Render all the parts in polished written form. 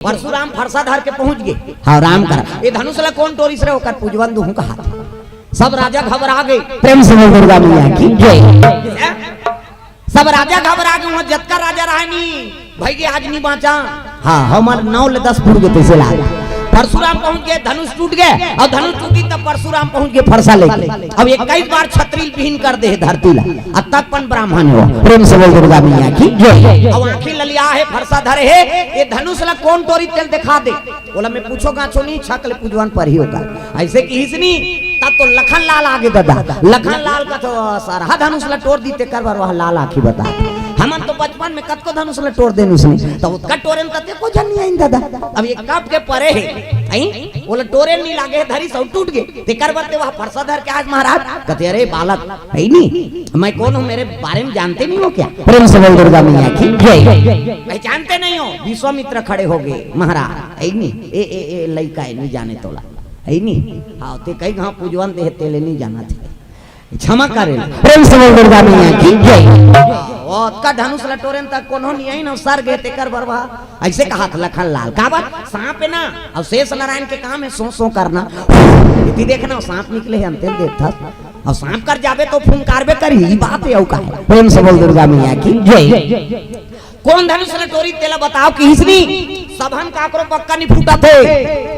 परशुराम फरसा धर के पहुंच गए। हाँ राम कर ये धनुष ला कौन टोरी से होकर पूजवन दूं कहा सब राजा घबरा गए। प्रेम से बोल दुर्गा मैया की जय। सब राजा घबरा गए। वहां जतका राजा रानी भाई के आज नहीं बाँचा। हाँ हमारे 9 ले 10 फुट गए पैसे ला परशुराम पहुंच गए। धनुष टूट गए और धनुष टूटी तब परशुराम पहुंच गए फरसा लेके। अब 21 बार छतरी विहीन कर दे धरती ला अब तक पन ब्राह्मण हो। प्रेम से बोल दुर्गा मैया की जय। अब आंखें ललिया है फरसा धरे है ये धनुष ला कौन टोरी तेल दिखा दे। बोला मैं पूछो गाछो नहीं छकल पूजवान पर ही होगा ऐसे की हिसनी तब तो लखन लाल आगे दादा लखन लाल का तो सारा धनुष ला तोड़ दी कर बार वह लाल आखी बता हमन तो बचपन में कत को धनुष ला तोड़ देनु उसने तो उसका टोरे में तते को जन नहीं आई दादा। अब ये कप के परे है आई बोला टोरे नहीं लागे धरी सब टूट गए तेकर बते वह फरसा धर के आज महाराज कहते अरे बालक है नहीं मैं कौन हूं मेरे बारे में जानते नहीं हो क्या। प्रेम से बोल दुर्गा मैया की जय। पहचानते नहीं हो। विश्वामित्र खड़े हो गए महाराज है नहीं ए लइका है नहीं जाने तोला है नहीं। हाँ ते कई गांव पूजवन दे तेले नहीं जाना थे क्षमा करे। प्रेम से बोल दुर्गा मैया की जय। और का धनुष लटोरेन तक कोनो नहीं आई ना सर गए तेकर बरवा ऐसे कहा था लखन लाल का बात सांप है ना और शेष नारायण के काम है सो करना इतनी देखना सांप निकले अंतिम देखता और सांप कर जावे तो फुंकारबे करी बात है का। प्रेम से बोल दुर्गा मैया की जय। कौन धनुष लटोरी तेला बताओ कि हिसनी सबहन काकरो पक्का नहीं फूटा थे।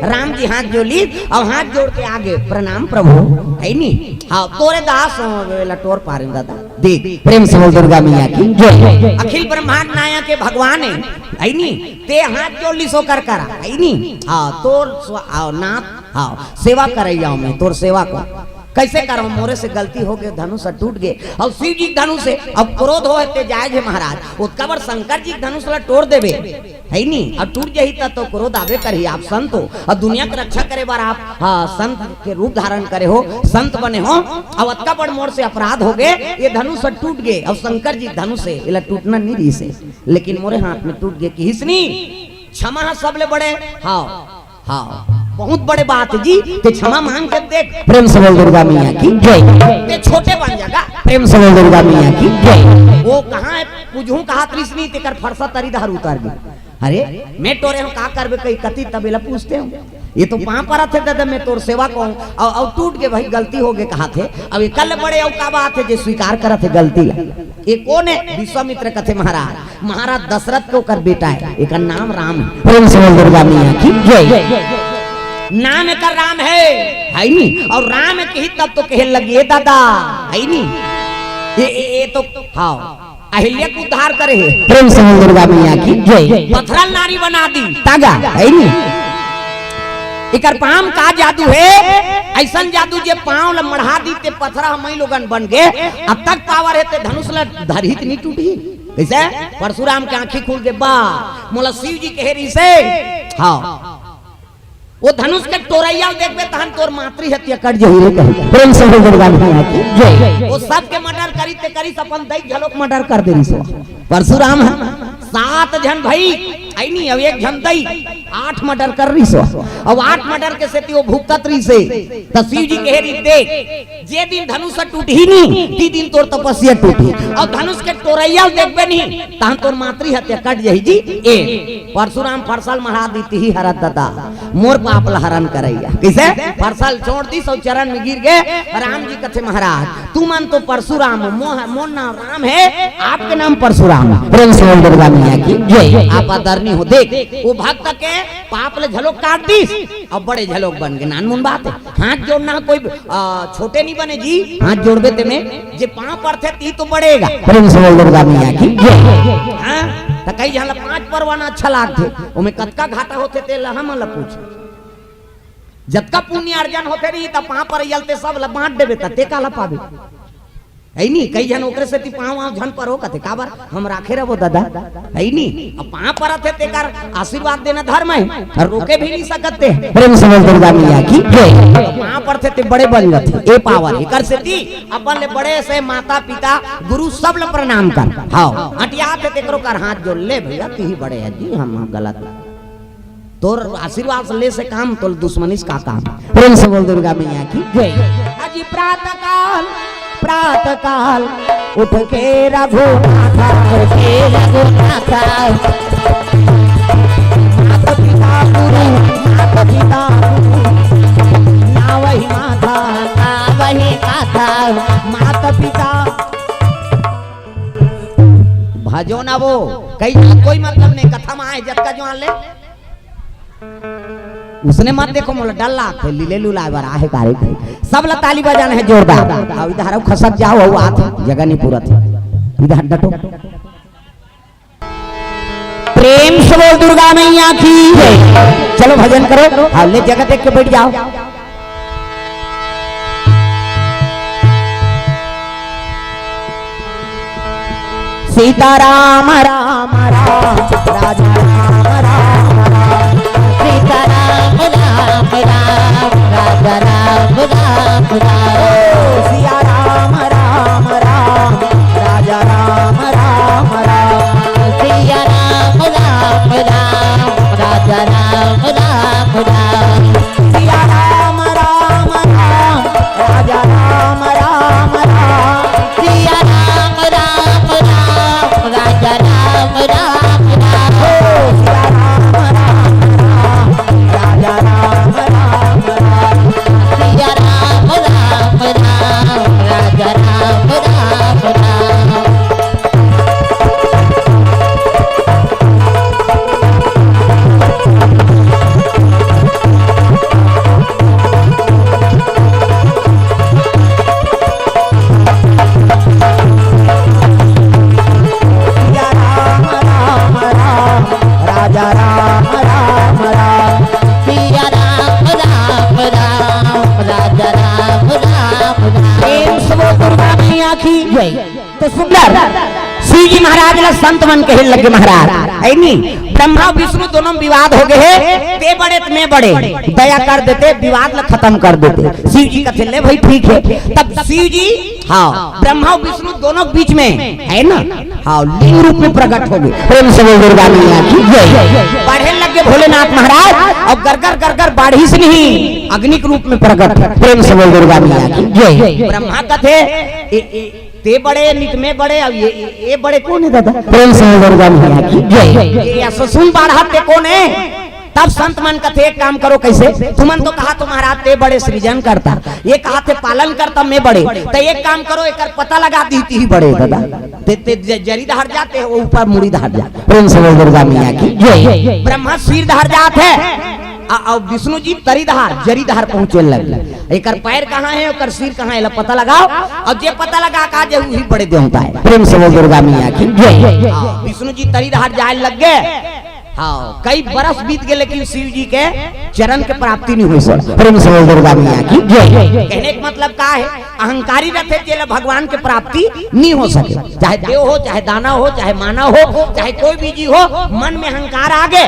राम जी हाथ जोड़ी और हाथ जोड़ के आगे प्रणाम प्रभु है नहीं। हाँ तोरे दास लटोर पारे दादा देख। प्रेम से बोल दुर्गा मैया की जय। अखिल ब्रह्मांड नायक के भगवान है नहीं ते हाथ जोड़ ली सो कर करा है नहीं। हाँ तोर नाथ हाँ सेवा करे जाओ मैं तोर सेवा को कैसे करो मोरे से गलती हो गई धनुष टूट गए और शिव जी धनुष से अब क्रोध हो ते जायज है महाराज उसका बार शंकर जी धनुष ला तोड़ देवे है नहीं अब टूट जाही तो क्रोध आवे करी आप संत हो और दुनिया की रक्षा करे बार आप हाँ संत के रूप धारण करे हो संत बने हो अब अतका बड़ मोर से अपराध हो गए ये धनुष टूट गए और शंकर जी धनुष से इला टूटना नहीं रही से लेकिन मोरे हाथ में टूट गए कि हिसनी क्षमा सबले बड़े हाँ हाँ बहुत बड़े बात जी ते क्षमा मांग के देख। प्रेम से बोल दुर्गा मैया की जय। ते छोटे बन जाएगा। प्रेम से बोल दुर्गा मैया की जय। वो कहाँ है पूजू कहा त्रिशनी तेकर फरसा तरी धार उतार गई। अरे मैं तोरे हम का करबे कई कति तबेला पूछते हो ये तो पां पर थे दादा मैं तोर सेवा को और टूट के भाई गलती हो गए कहा थे अब कल बड़े और का बात है जो स्वीकार करा थे गलती ये कौन है विश्वामित्र कथे महाराज दशरथ को कर बेटा है एक नाम राम है। प्रेम से बोल दुर्गा मैया की जय। नाम एक राम है नहीं और राम कही तब तो कहे लगी दादा है नहीं ये तो हाँ अहिल्या को उद्धार करे है। प्रेम से बोल दुर्गा मैया की जय। पत्थरल नारी बना दी तागा है नहीं इकर पाम का जादू है ऐसा जादू जे पांव ला मढ़ा दी ते पत्थरा हम लोगन बन गए अब तक पावर है ते धनुष ला धरित नहीं टूटी कैसे परशुराम के आंखें खुल गए बा मोला शिव जी कहे से हाँ वो धनुष के टोरैया देखबे तहन तोर मातृ हत्या कर जही कही। प्रेम से बोल दुर्गा मैया की जय। वो सब के मर्डर करी ते करी अपन दई झलोक मर्डर कर देरी सो परशुराम 7 जन भाई आई नहीं अब एक जन दई 8 मर्डर कर रही सो अब 8 मर्डर के सेती वो भुगतत रही से त शिव जी कहे री देख जे दिन धनुष टूट ही नहीं ती दिन तोर तपस्या टूटी और धनुष के टोरैया देखबे नहीं तहन तोर मातृ हत्या कट जही जी ए परशुराम फरसल मढ़ा दीती ही हरत दादा मोर पाप हरण करैया कैसे फरसल छोड़ दी सौ चरण में गिर गए। राम जी कथे महाराज तू मन तो परशुराम मोर नाम राम है आपके नाम परशुराम। प्रेम से बोल दुर्गा मैया की जय। आप आदरणी हो देख वो भक्त के पाप ले झलोक काट दी अब बड़े झलोक बन गए नानमुन बात है। हाथ जोड़ना कोई छोटे नहीं बने जी हाथ जोड़बे ते में जे पांव पर थे ती तो बढ़ेगा। प्रेम से बोल दुर्गा मैया की जय। हां त कई जहां 5 परवाना अच्छा लागथे ओमे कतका घाटा होथे ते हम ला पूछ जतका पुण्य अर्जन होते रही त पां पर यलते सब ला बांट देबे त ते काला पाबे है नहीं कई जन ओकरे से ती पांव झन पर हो कथे काबर हम राखे रहो दादा है नहीं अब पां पर थे ते कर आशीर्वाद देना धर्म है और रोके भी नहीं सकते। प्रेम से बोल दुर्गा मैया की जय। पां पर थे ते बड़े बन जाते ए पावर एकर से ती अपन ले बड़े से माता पिता गुरु सब ले प्रणाम कर हां हटिया थे तेकरो कर हाथ जोड़ ले भैया ती ही बड़े है जी हम गलत तोर आशीर्वाद ले से काम तो दुश्मनी का काम। प्रेम से बोल दुर्गा मैया की जय। अजी प्रातः काल उठ के रघुनाथ वो कई कोई मतलब नहीं कथा में आए जत का जो ले उसने मत देखो मोला डल्ला थे लीले लुला बरा है कारे सब ला ताली बजाना है जोरदार। अब इधर खसक जाओ वो आत जगह नहीं पूरा थी इधर डटो प्रेम से बोल दुर्गा मैया की। चलो भजन करो हाँ ले जगह देख के बैठ जाओ। सीताराम राम राम राजा राम राम राम सीताराम राम राम राजा राम राम राम सिया राम राम राम राजा राम राम राम सिया राम राम राम राजा राम राम राम सिया राम राम राम राजा राम राम राम सिया राम राम राम राजा राम राम राम सिया राम राम राम राजा राम राम राम सिया राम राम राम राजा राम राम राम। तो सुंदर शिव जी महाराज ला संत मन कहे लगे महाराज है नी ब्रह्मा विष्णु दोनों विवाद हो गए ते बड़े मैं बड़े दया कर देते विवाद ला खत्म कर देते। शिव जी कहते ले भाई ठीक है तब शिव जी हाँ ब्रह्मा विष्णु दोनों बीच में है ना हाँ लिंग रूप में प्रकट हो गए। प्रेम से बोल दुर्गा मैया की जय। बढ़े लगे भोलेनाथ महाराज और गरगर गरगर बाढ़ी से नहीं अग्नि के रूप में प्रकट। प्रेम से बोल दुर्गा मैया की जय। ब्रह्मा कहते ते बड़े निक में बड़े अब ये बड़े कौन है दादा। प्रेम से दुर्गा मैया की जय। ये सुन बाढ़ते कौन है तब संत मन कथे एक काम करो कैसे तुमन तो कहा तुम्हारा ते बड़े सृजन करता ये कहा थे पालन करता मैं बड़े तो एक काम करो एक पता लगा दी ही बड़े दादा ते जरी धार जाते वो ऊपर मुड़ी धार जाते। प्रेम से दुर्गा मैया की जय। ब्रह्मा सिर धार जात है और विष्णु जी तरीधार जरीधार पहुंचे लगे एक पैर कहाँ है और सिर कहाँ है पता लगाओ और जे पता लगा का जे वही बड़े देवता है। प्रेम से दुर्गा मैया की जय। विष्णु जी तरीधार जाए लग गए हाँ कई बरस बीत गए लेकिन शिव जी के चरण के प्राप्ति नहीं हुई सर। प्रेम से दुर्गा मैया की जय। कहने का मतलब क्या है अहंकारी रहते जेल भगवान के प्राप्ति नहीं हो सके चाहे देव हो चाहे दाना हो चाहे मानव हो चाहे कोई भी जीव हो मन में अहंकार आ गए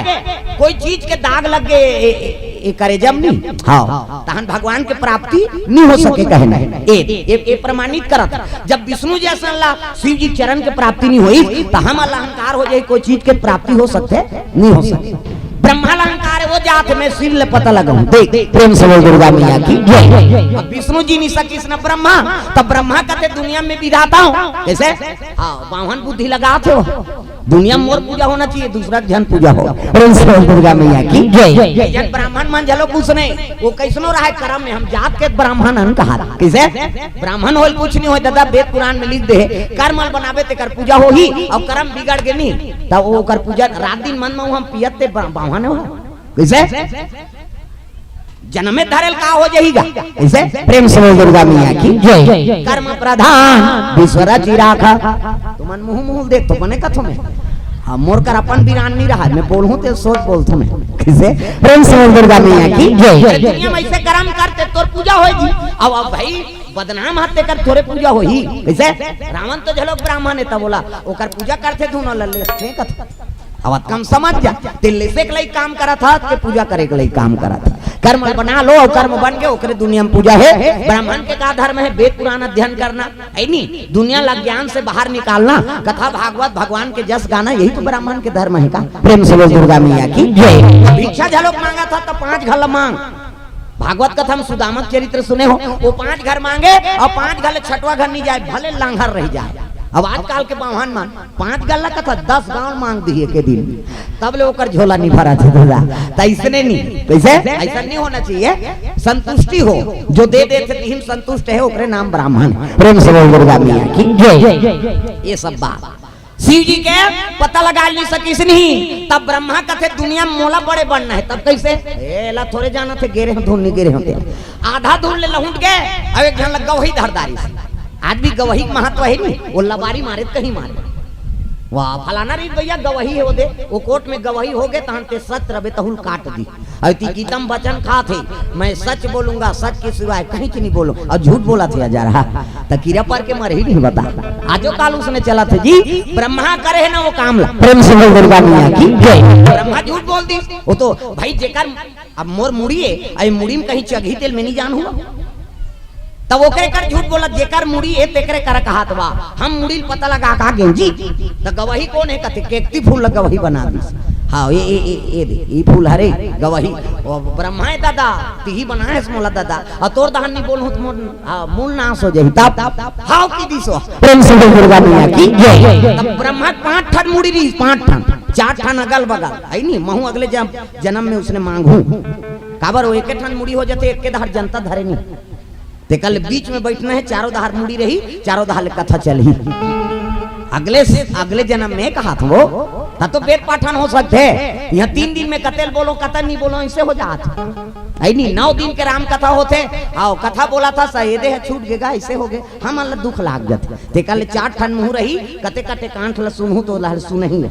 कोई चीज के दाग लग गए करे जब नहीं हाँ तहन भगवान के प्राप्ति नहीं हो सके कहना ये प्रमाणित करत जब विष्णु जैसा अल्लाह शिव जी चरण के प्राप्ति नहीं हुई तो हम अहंकार हो जाए कोई चीज के प्राप्ति हो सकते नहीं हो सकते। ब्रह्मा अलंकार है वो जात में सिर ले पता लगाऊं देख। प्रेम से दुर्गा मैया की जय। अब विष्णु जी नहीं सकी न ब्रह्मा तब ब्रह्मा कहते दुनिया में विधाता हूँ कैसे हाँ वाहन बुद्धि लगाते हो दुनिया में मोर पूजा होना चाहिए दूसरा जन पूजा हो। प्रेम से दुर्गा मैया की जय। जन ब्राह्मण मान जलो कुछ नहीं वो कैसनो रहा कर्म में हम जात के ब्राह्मण कहा कैसे ब्राह्मण हो कुछ नहीं हो दादा वेद पुराण में लिख दे कर्म बनावे ते कर पूजा हो ही और कर्म बिगड़ के नहीं तब वो कर पूजा रात दिन मन में हम पियते ब्राह्मण हो कैसे जन्मे धरल का हो जाएगा ऐसे। प्रेम से दुर्गा मैया की जय। कर्म प्रधान विश्वरा चिराखा तुमन मुंह मुंह देख तो बने कथो में हाँ मोर कर अपन बीरान नहीं रहा मैं बोलूं ते सोच बोलतो मैं कैसे। प्रेम से दुर्गा मैया की जय। दुनिया में ऐसे कर्म करते तोर पूजा होगी अब भाई बदनाम हाथ कर थोड़े पूजा होही कैसे। रावण तो झलोक ब्राह्मण है तब बोला ओकर पूजा करते तू न लल्ले कथा अब कम समझ जा दिल्ली से के काम करा था के पूजा करे के काम करा था कर्म बना लो और कर्म बन के ओकरे दुनिया में पूजा है। ब्राह्मण के का धर्म है वेद पुराण अध्ययन करना है नहीं दुनिया ला ज्ञान से बाहर निकालना कथा भागवत भगवान के जस गाना यही तो ब्राह्मण के धर्म है का। प्रेम से दुर्गा मैया की जय। भिक्षा झलोक मांगा था तो 5 घर मांग भागवत कथा में सुदामक चरित्र सुने हो वो 5 घर मांगे और 5 घर 6वां घर नहीं जाए भले लांघर रह जाए। अब आजकल के बाहन मान 5 गल्ला का था 10 गांव मांग दिए के दिन तब ले ओकर झोला नहीं भरा था दादा तो इसने नहीं कैसे ऐसा नहीं होना चाहिए संतुष्टि हो जो दे देते तीन संतुष्ट है ओकरे नाम ब्राह्मण। प्रेम से दुर्गा मैया की जय। ये सब बात शिव जी के पता लगा नहीं सकीस नहीं, तब ब्रह्मा कथे दुनिया में मोला बड़े बनना है, तब कैसे एला थोड़े जाना थे गेरे हम धूल नहीं गेरे होते आधा धूल ले लहुट गए। अब एक जन लग गवही धरदारी से, आज भी गवही महत्व है नहीं, वो लबारी मारे कहीं मारे वाह फलाना रीत भैया गवही है वो दे, वो कोर्ट में गवही हो गए तहन ते सच रबे तहुल काट दी। अति गीतम वचन खा थे, मैं सच बोलूंगा सच के सिवाय कहीं की नहीं बोलूं, और झूठ बोला थे जा रहा तो कीड़ा पर के मर ही नहीं बता। आजो काल उसने चला थे जी ब्रह्मा करे है ना वो काम ला, प्रेम से बोल दुर्गा मैया की जय। ब्रह्मा झूठ बोल दी वो तो भाई जेकर अब मोर मुड़ी है, आई मुड़ी में कहीं चघी तेल में नहीं जान हुआ, तब वो कर झूठ बोला जेकर मुड़ी है तेकरे कर कहात बा, हम मुड़ी पता लगा का गेंजी तो गवाही कौन है कथे केकती फूल लग गवाही बना दी। हाँ ये फूल हरे गवाही ब्रह्मा है दादा तिही बना है मोला दादा, और तोर दहन नहीं बोलूं तो मोर मूल नाश हो जाई तब हाउ की दिसो प्रेम से बोल दुर्गा मैया की जय। तब ब्रह्मा 5 ठन मुड़ी रही, 5 ठन 4 ठन अगल बगल है नहीं महू अगले जन्म में उसने मांगू काबर वो एक ठन मुड़ी हो जाते, एक दहर जनता धरे नहीं, ते कल बीच में बैठना है, चारों दहार मुड़ी रही, चारों दहार कथा चली। अगले जन्म में कहा था वो तब तो वेद पाठन हो सकते हैं, यहाँ 3 दिन में कतेल बोलो कतल नहीं बोलो ऐसे हो जात है नहीं। 9 दिन के राम कथा होते आओ कथा बोला था सहेदे है छूट गएगा ऐसे हो गए, हम अल्लाह दुख लाग जाते ते कल 4 ठन मुंह रही कते कते कांठ ल सुनहु तो लहर सुनही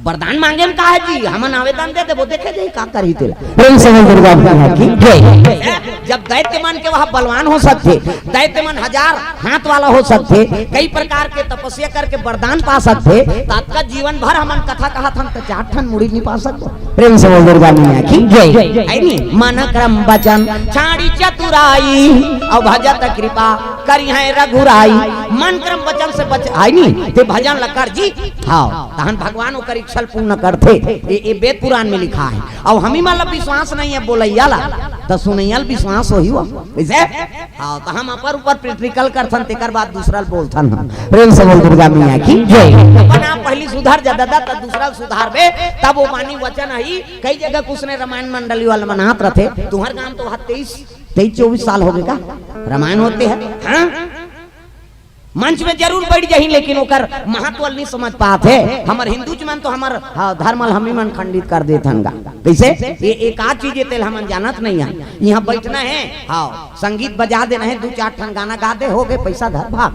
वरदान मांगे में कहा है जी हमन आवेदन दे दे वो देखे जाई का करही तेला। प्रेम से बोल दुर्गा मैया की जय। जब दैत्य मन के वहाँ बलवान हो सकते, दैत्य मन 1000 हाथ वाला हो सकते, कई प्रकार के तपस्या करके वरदान पा सकते, तात्का जीवन भर हमन कथा कहा था तो 4 ठन मुड़ी नहीं पा सकते। प्रेम से बोल दुर्गा मैया की जय। नहीं मन क्रम वचन छाड़ी चतुराई और भजत कृपा करी है रघुराई, मन क्रम वचन से बच आई नहीं ते भजन लकर जी हाँ तहन भगवान ओकर इच्छा पूर्ण करते, ये वेद पुराण में लिखा है। अब हमी मतलब विश्वास नहीं है बोलैया ला तो सुनैयल विश्वास हो ही हुआ ऐसे हाँ तो हम अपर ऊपर प्रेक्टिकल करथन तेकर बाद दूसरा बोलथन। प्रेम से बोल दुर्गा मैया की जय। अपन आप पहली सुधार जा दादा तब दूसरा सुधार बे तब वो मानी वचन है। कई जगह कुछ ने रामायण मंडली वाला मनात रहते, तुम्हारे गांव तो 23-24 साल हो गए का रामायण होते हैं हाँ? मंच में जरूर बैठ जाही लेकिन ओकर महत्व नहीं समझ पाते। हमर हिंदू मन तो हमर धर्म हमी मन खंडित कर देथन गा कैसे ये एक आध चीज तेल हमन जानत नहीं है, यहाँ बैठना है हाँ संगीत बजा देना है 2-4 ठन गाना गा दे हो गए पैसा धर भाग,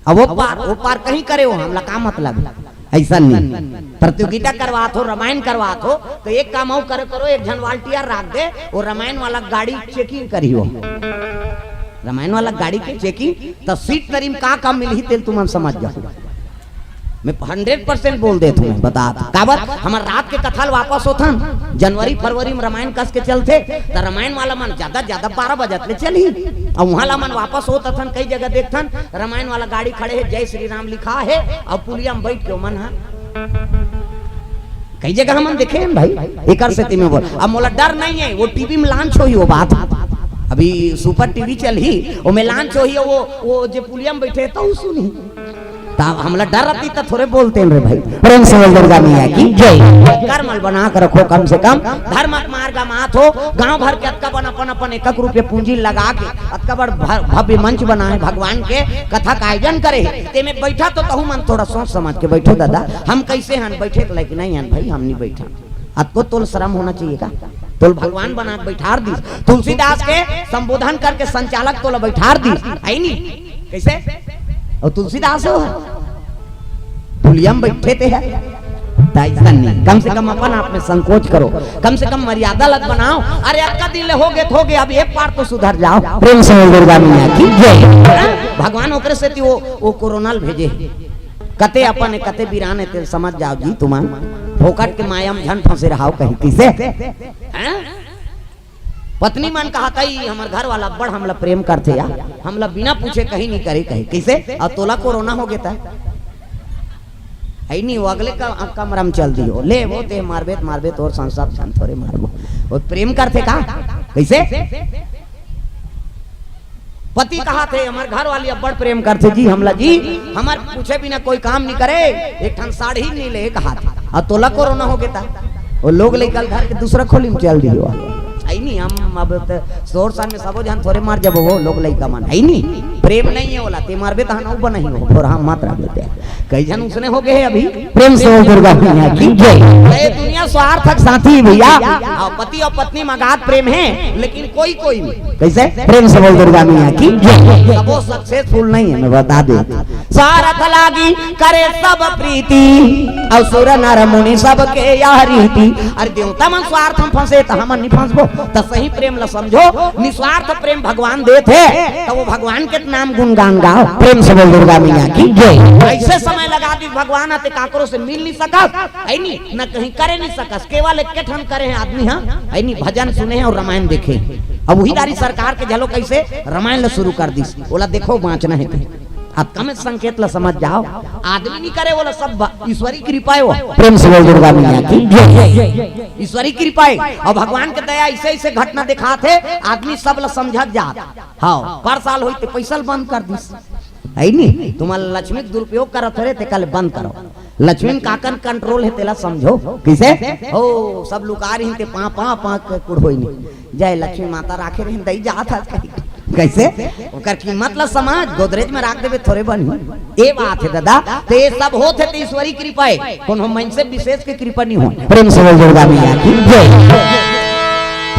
अब वो पार कहीं करे हो हमला का मतलब ऐसा नहीं। प्रतियोगिता करवात हो रामायण करवात हो तो एक काम हो करो एक जन वाल्टियर रख दे वो रामायण वाला गाड़ी चेकिंग करी हो, रामायण वाला गाड़ी के चेकिंग तो सीट तरीम का काम मिली तेल तुम समझ जाओ। मैं 100% बोल देता हूँ बता काबर हमार रात के कथाल वापस होथन जनवरी-फरवरी में रामायण कस के चलते तो रामायण वाला मन ज्यादा 12 बजत ले चली और वहाँ ला मन वापस होता थन। कई जगह देखथन रामायण वाला गाड़ी खड़े है जय श्री राम लिखा है और पुलिया में बैठ के मन है कई जगह हम देखे हैं भाई एक स्थिति में बोल। अब मोला डर नहीं है वो टीवी में लॉन्च हो ही वो बात अभी सुपर टीवी चल ही वो में लॉन्च हो ही वो जो पुलिया में बैठे तो सुनी तब हमला डर रहती तो थोड़े बोलते हैं रे भाई। प्रेम से बोल दुर्गा मैया की जय। कर्मल बना कर रखो कम से कम धर्म मार्ग मात हो गांव भर के अतका बन अपन 1 रुपये पूंजी लगा के अतका बड़ भव्य मंच बना है भगवान के कथा का आयोजन करे ते में बैठा तो तहु मन थोड़ा सोच समझ के बैठो दादा हम कैसे हन बैठे तो लेकिन नहीं हन भाई हम नहीं बैठा आपको तोल शर्म होना चाहिए का तोल भगवान बना बैठार दी तुलसीदास के संबोधन करके संचालक तोला बैठार दी आई नहीं कैसे और तुलसीदास हो पुलियम बैठे थे है ऐसा नहीं कम से कम अपन आप में संकोच करो कम से कम मर्यादा लग बनाओ। अरे आपका दिल हो गए अब एक बार तो सुधर जाओ। प्रेम से दुर्गा मैया की जय। भगवान ओकरे से वो कोरोनाल भेजे कते अपन कते वीरान तेल समझ जाओ जी तुमान फोकट के माया में झन फंसे रहा कहीं किसे पत्नी मन कहा कही हमार घर वाला बड़ हमला प्रेम करते या हमला बिना पूछे कहीं नहीं करे कहीं कैसे और तोला कोरोना हो गया है नहीं वो अगले का कमरा में चल दियो ले वो ते मारबे तोर संसार छन थोड़े मारबो वो प्रेम करते का कैसे पति कहा थे हमारे घर वाली अब बड़ प्रेम करते जी हमला जी हमारे पूछे बिना कोई काम नहीं करे एक ठन साड़ी नहीं ले कहा था और तोला कोरोना हो गया वो लोग लेकर घर के दूसरा खोली में चल दियो आई नहीं हम अब शोर सान में सबो जन थोड़े मार जब वो लोग लइका मन आई नहीं प्रेम नहीं है बोला ते मरबे तहां उ बनही हो और हम मात्र देते कई जन उसने हो गए अभी। प्रेम से बोल दुर्गा मैया की जय। ये दुनिया स्वार्थक साथी भैया, पति और पत्नी में अगाध प्रेम है लेकिन कोई कोई कैसे प्रेम से बोल दुर्गा मैया की जय। वो सक्सेसफुल नहीं है, मैं बता दे। सारथ लागी करे सब प्रीति और सुर नर मुनि सबके यारीति। अरे देवता मन स्वार्थ हम फंसे तो हम नहीं फंसबो तो सही प्रेम ल समझो। निस्वार्थ प्रेम भगवान देते तो वो भगवान के नाम गुणगान गाओ। प्रेम से बोल दुर्गा मैया की जय। ऐसे समय लगा दी भगवान आते काकरो से मिल नहीं सकस है नी न कहीं करे नहीं सकस, केवल एक ठन करे हैं आदमी हाँ है नी भजन सुने हैं और रामायण देखे। अब वही दारी सरकार के झलो कैसे रामायण ल शुरू कर दी बोला देखो बाँचना है अब कम संकेत ला समझ जाओ। आदमी नहीं करे बोला सब ईश्वरी कृपा है। वो प्रेम से बोल दुर्गा मैया की जय। ईश्वरी कृपा है और भगवान के दया ऐसे ऐसे घटना दिखाते आदमी सब ला समझ जात। हाँ पर साल हुई तो पैसा बंद कर दी है नी तुम्हारा लक्ष्मी दुरुपयोग करत रहे ते कल बंद करो। लक्ष्मी काकन कंट्रोल है तेला समझो किसे ओ सब लुका रही ते पा पा पा कुड़ होई नहीं जय लक्ष्मी माता राखे रही दई जात कैसे ओकर कीमत ला समाज गोदरेज में राख देवे थोड़े बनी ए बात है दादा। तो ये सब होते तो ईश्वरी कृपा है कोनो मन से विशेष के कृपा नहीं हो। प्रेम से बोल दुर्गा मैया की जय।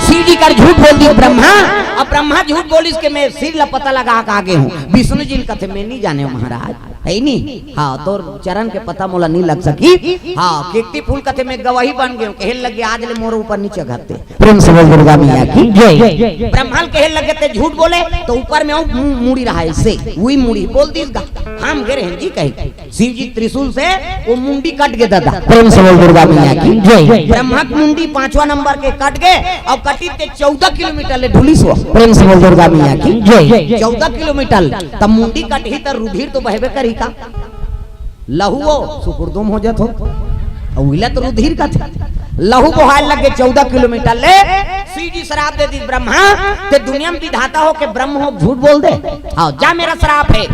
शिव जी कर झूठ बोल दी ब्रह्मा अब ब्रह्मा झूठ बोली इसके मैं सिर ला पता लगा के आगे हूँ। विष्णु जी कथे मैं नहीं जाने महाराज है नी हाँ तो चरण के पता मोला नहीं लग सकी। हाँ कीर्ति फूल कथे में गवाही बन गए कहने लगे आज ले मोर ऊपर नीचे घाते। प्रेम से बोल दुर्गा मैया की जय। ब्रह्माल कहने लगे थे झूठ बोले तो ऊपर में मुड़ी रहा है इससे वही मुड़ी बोल दी हम गिरे हैं जी कहे शिव जी त्रिशूल से वो मुंडी कट गए दादा। प्रेम से बोल दुर्गा मैया की जय। ब्रह्मा की मुंडी 5वां नंबर के कट गए और कटी ते 14 किलोमीटर ले ढुली सो। प्रेम से बोल दुर्गा मैया की जय। 14 किलोमीटर तब मुंडी कटी तो रुधिर तो बहबे करी का लहू सुकुरदुम हो जात हो उइला तो रुधिर का था लहू बहाल लगे 14 किलोमीटर ले। शिव जी शराब दे दी ब्रह्मा ते दुनिया में विधाता हो के ब्रह्म हो झूठ बोल दे हाँ जा मेरा श्राप है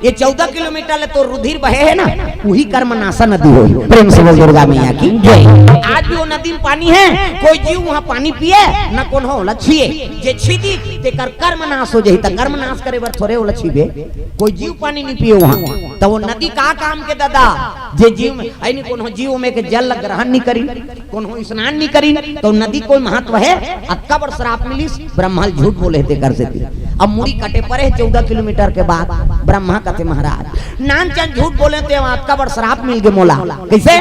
ये 14 किलोमीटर ले तो रुधिर बहे है ना वही कर्मनाशा नदी हो। प्रेम से बोल दुर्गा मैया की जय। आज भी वो नदी में पानी है कोई जीव वहाँ पानी पिए न कौन हो लछिए जे छीदी ते कर कर्मनाश हो जाई त कर्मनाश करे बर थोड़े वो लछीबे कोई जीव पानी नहीं पिए वहाँ तो वो नदी का काम के दादा जे जीव में आई नहीं कौन हो जीव में के जल ग्रहण नहीं करी कौन हो स्नान नहीं करी तो नदी कोई महत्व है। अक्का बड़ श्राप मिली ब्रह्मा झूठ बोले थे कर से अब मुड़ी कटे पड़े 14 किलोमीटर के बाद ब्रह्मा कहते महाराज नानचंद झूठ बोले थे अक्का बड़ श्राप मिल गए मोला कैसे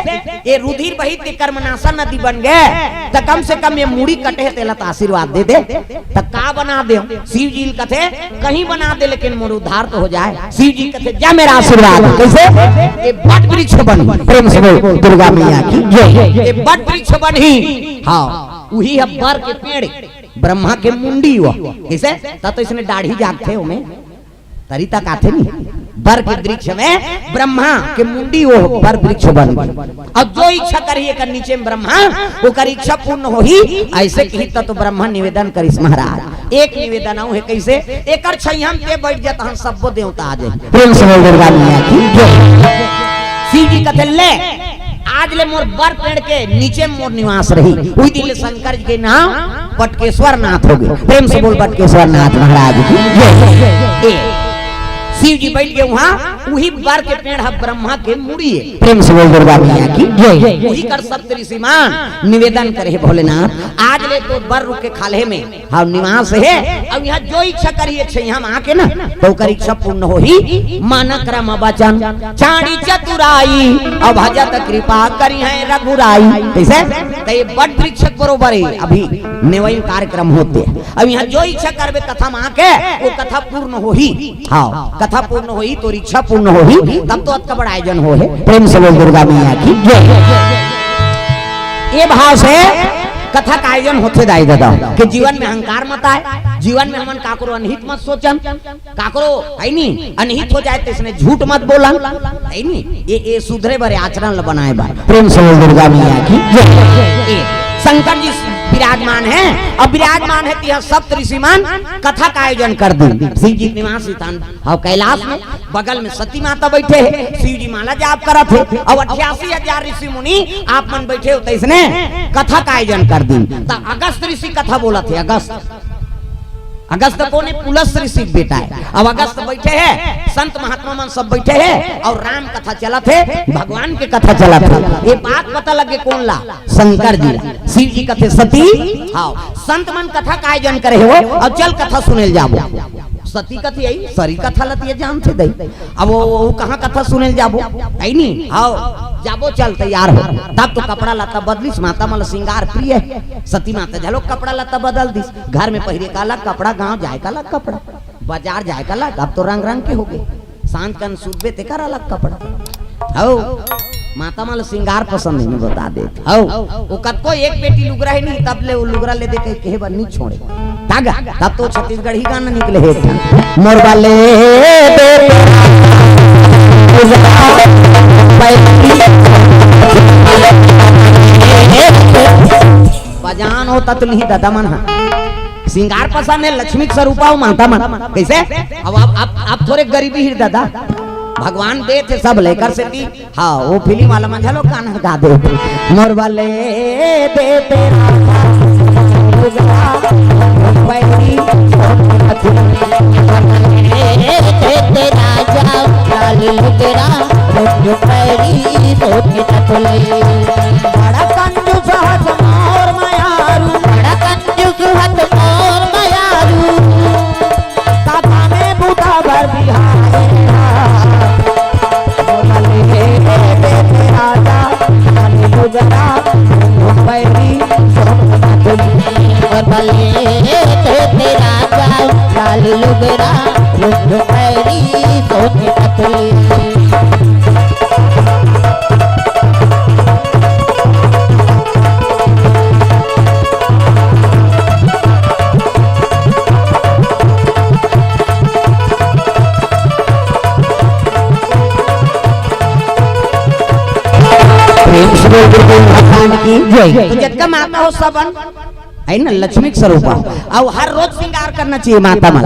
ये रुधिर बही ते कर्मनाशा नदी बन गए तो कम से कम ये मुड़ी कटे तेला तो आशीर्वाद दे दे तो का बना दे शिव जी कहते कहीं बना दे लेकिन मोर उद्धार तो हो जाए। शिव जी कहते जा मेरा आशीर्वाद कैसे ये बट वृक्ष बन। प्रेम से बोल दुर्गा मैया की जय। ये बट वृक्ष बनी हाँ वही है बर के पेड़ ब्रह्मा के मुंडी हुआ कैसे तो इसने दाढ़ी जागते हो में तरी तक आते नहीं बर के वृक्ष में ब्रह्मा के मुंडी हो बर वृक्ष बन अब जो इच्छा करिए कर नीचे में ब्रह्मा वो कर इच्छा पूर्ण हो ही ऐसे कही तो ब्रह्मा निवेदन करिस महाराज एक निवेदन है कैसे एक छैहम पे बैठ जाता हम सबको देवता आ जाए। प्रेम से बोल दुर्गा मैया की जय। शिव जी कहते ले आज ले मोर बर पेड़ के नीचे मोर निवास रही उही दिन शंकर जी के नाम बटकेश्वर नाथ हो गए। प्रेम से बोल बटकेश्वर नाथ महाराज की जय। शिव जी बैठ गए वहाँ वही बर के पेड़ है ब्रह्मा के मुड़ी है। प्रेम से बोल दुर्गा मैया की जय। वही कर सप्त ऋषिमान निवेदन करे भोलेनाथ आज ले तो बर रुक के खाले में हम निवास है अब यहाँ जो इच्छा करिए हम आके ना तो कर इच्छा पूर्ण हो ही माना क्रम वचन चाणी चतुराई अब भजत कृपा करी है रघुराई कैसे तो ये बट वृक्ष बरोबर है अभी नेवई कार्यक्रम होते अब यहाँ जो इच्छा करबे कथा में आके वो कथा पूर्ण हो ही हाँ कथा पूर्ण हो ही तो इच्छा पूर्ण हो ही तब तो अत बड़ा आयोजन हो है। प्रेम से बोल दुर्गा मैया की जय। ये भाव से कथा का आयोजन होते दाई दादा कि जीवन में अहंकार मत आए जीवन में हमन काकरो अनहित मत सोचन काकरो है नी अनहित हो जाए तो इसने झूठ मत बोलन है नी ये सुधरे बरे आचरण ल बनाए बा। प्रेम से बोल दुर्गा मैया की जय। शंकर जी विराजमान है और विराजमान है यह सप्त ऋषिमान कथा का आयोजन कर दी। शिव जी निवास स्थान और कैलाश में बगल में सती माता बैठे हैं शिव जी माला जाप करा थे और 88,000 ऋषि मुनि आप मन बैठे होते इसने कथा का आयोजन कर दी। तो अगस्त ऋषि कथा बोला थे अगस्त कौन है? पुलस ऋषि बेटा है। अब अगस्त बैठे हैं, संत महात्मा मन सब बैठे हैं और राम कथा चला थे, भगवान के कथा चला था। ये बात पता लगे कौन ला? शंकर जी ला। शिव जी कथे सती, हाँ संत मन कथा का आयोजन करे हो और चल कथा सुने जाबो। सती कथी आई, सरी कथा लती है जान से दई। अब वो कहाँ कथा सुने जाबो आई नहीं, आओ जाबो चल तैयार हो। तब तो कपड़ा लता बदलिस, माता मल श्रृंगार प्रिय है। सती माता झलो कपड़ा लता बदल दिस, घर में पहरे का अलग कपड़ा, गांव जाए का अलग कपड़ा, बाजार जाए का अलग। अब तो रंग रंग के हो गए, सांझ कन सुबह ते कर अलग कपड़ा। आओ माता मल श्रृंगार पसंद नहीं बता दे। आओ वो कतको एक बेटी लुगरा है नहीं, तब ले वो लुगरा ले दे के कहे बन नहीं छोड़े तागा। तब तो छत्तीसगढ़ ही गाना निकले है, मोरबा ले बजान हो ततली दादा मन श्रृंगार पसंद है, लक्ष्मी स्वरूपा हो माता मन कैसे। अब आप थोड़े गरीबी ही दादा, भगवान दे थे सब लेकर से दी। हाँ वो फिल्म वाला मन झलो गाना गा दे, मोरबा ले दे तेरा बड़ा कंजूस हथ मोर मायारू, बड़ा कंजूस हथ मोर मायारू, ताता में बूटा भर बिहार तो जितना माता हो सबन है ना लक्ष्मी स्वरूप, और हर रोज श्रृंगार करना चाहिए माता मन।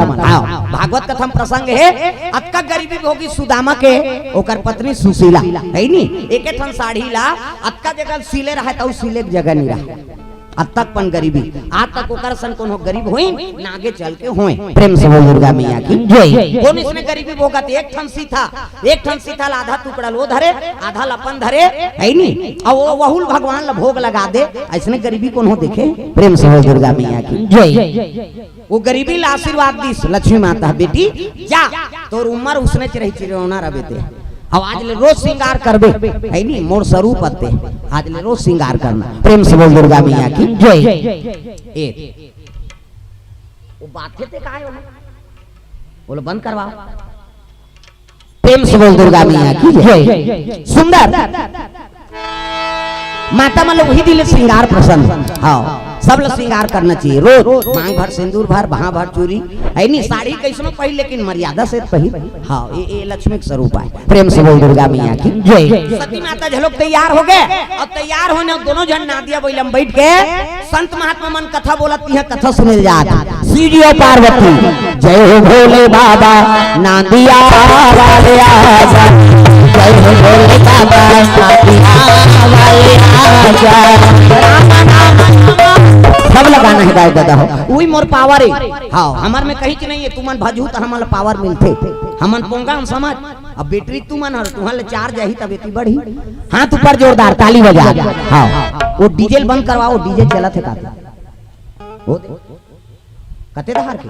भागवत कथा प्रसंग है, अतका गरीबी होगी सुदामा के ओकर पत्नी सुशीला है नी, एक ठन साड़ी ला अतका जगह सिले रहा तो सिले जगह नहीं रहा, अब तक पन गरीबी आज तक ओकर सन कोनो गरीब होई ना आगे चल के होए। प्रेम से बोल दुर्गा मैया की जय। कौन इसने गरीबी भोगत? एक ठन सीथा आधा टुकड़ा लो धरे, आधा लपन धरे है नी, और वो वहुल भगवान ला भोग लगा दे। ऐसने गरीबी कौन हो देखे? प्रेम से बोल दुर्गा मैया की जय। वो गरीबी ला आशीर्वाद दिस लक्ष्मी माता, बेटी जा तोर उम्र उसने रही चिरौना रह बेटे, अब आज ले रोज श्रृंगार करबे है नी, मोर स्वरूप अते आज ले रोज श्रृंगार करना। प्रेम से बोल दुर्गा मैया की जय। ए वो बात थे काहे हो बोलो बंद करवाओ। प्रेम से बोल दुर्गा मैया की जय। सुंदर माता मन लोग ही दिले श्रृंगार पसंद, हाँ सब लोग श्रृंगार करना चाहिए रोज, मांग भर सिंदूर भर, बहा भर चूरी है नी, साड़ी कैसनो पहन लेकिन मर्यादा से पहन। हाँ ये लक्ष्मी स्वरूप है। प्रेम से बोल दुर्गा मैया की जय। सती माता झलोक तैयार हो गए, और तैयार होने दोनों जन नादिया बोलम बैठ के संत महात्मा मन कथा बोलती है, कथा सुने जात। शिव जी और पार्वती जय हो भोले बाबा नादिया वाले आजा, जय हो भोले बाबा नादिया वाले आजा, राम नाम सब लगाना है गाय दादा हो वही मोर पावर है। हाँ हमार में कहीं की नहीं है, तुमन भजू तो हमारे पावर मिलते, हमन पोंगा हम समझ। अब बैटरी तुमन हर तुम्हारे चार्ज आई तब इतनी बढ़ी। हाथ ऊपर जोरदार ताली बजा। हाँ वो डीजल बंद करवाओ, डीजे चला थे काते कते दहार के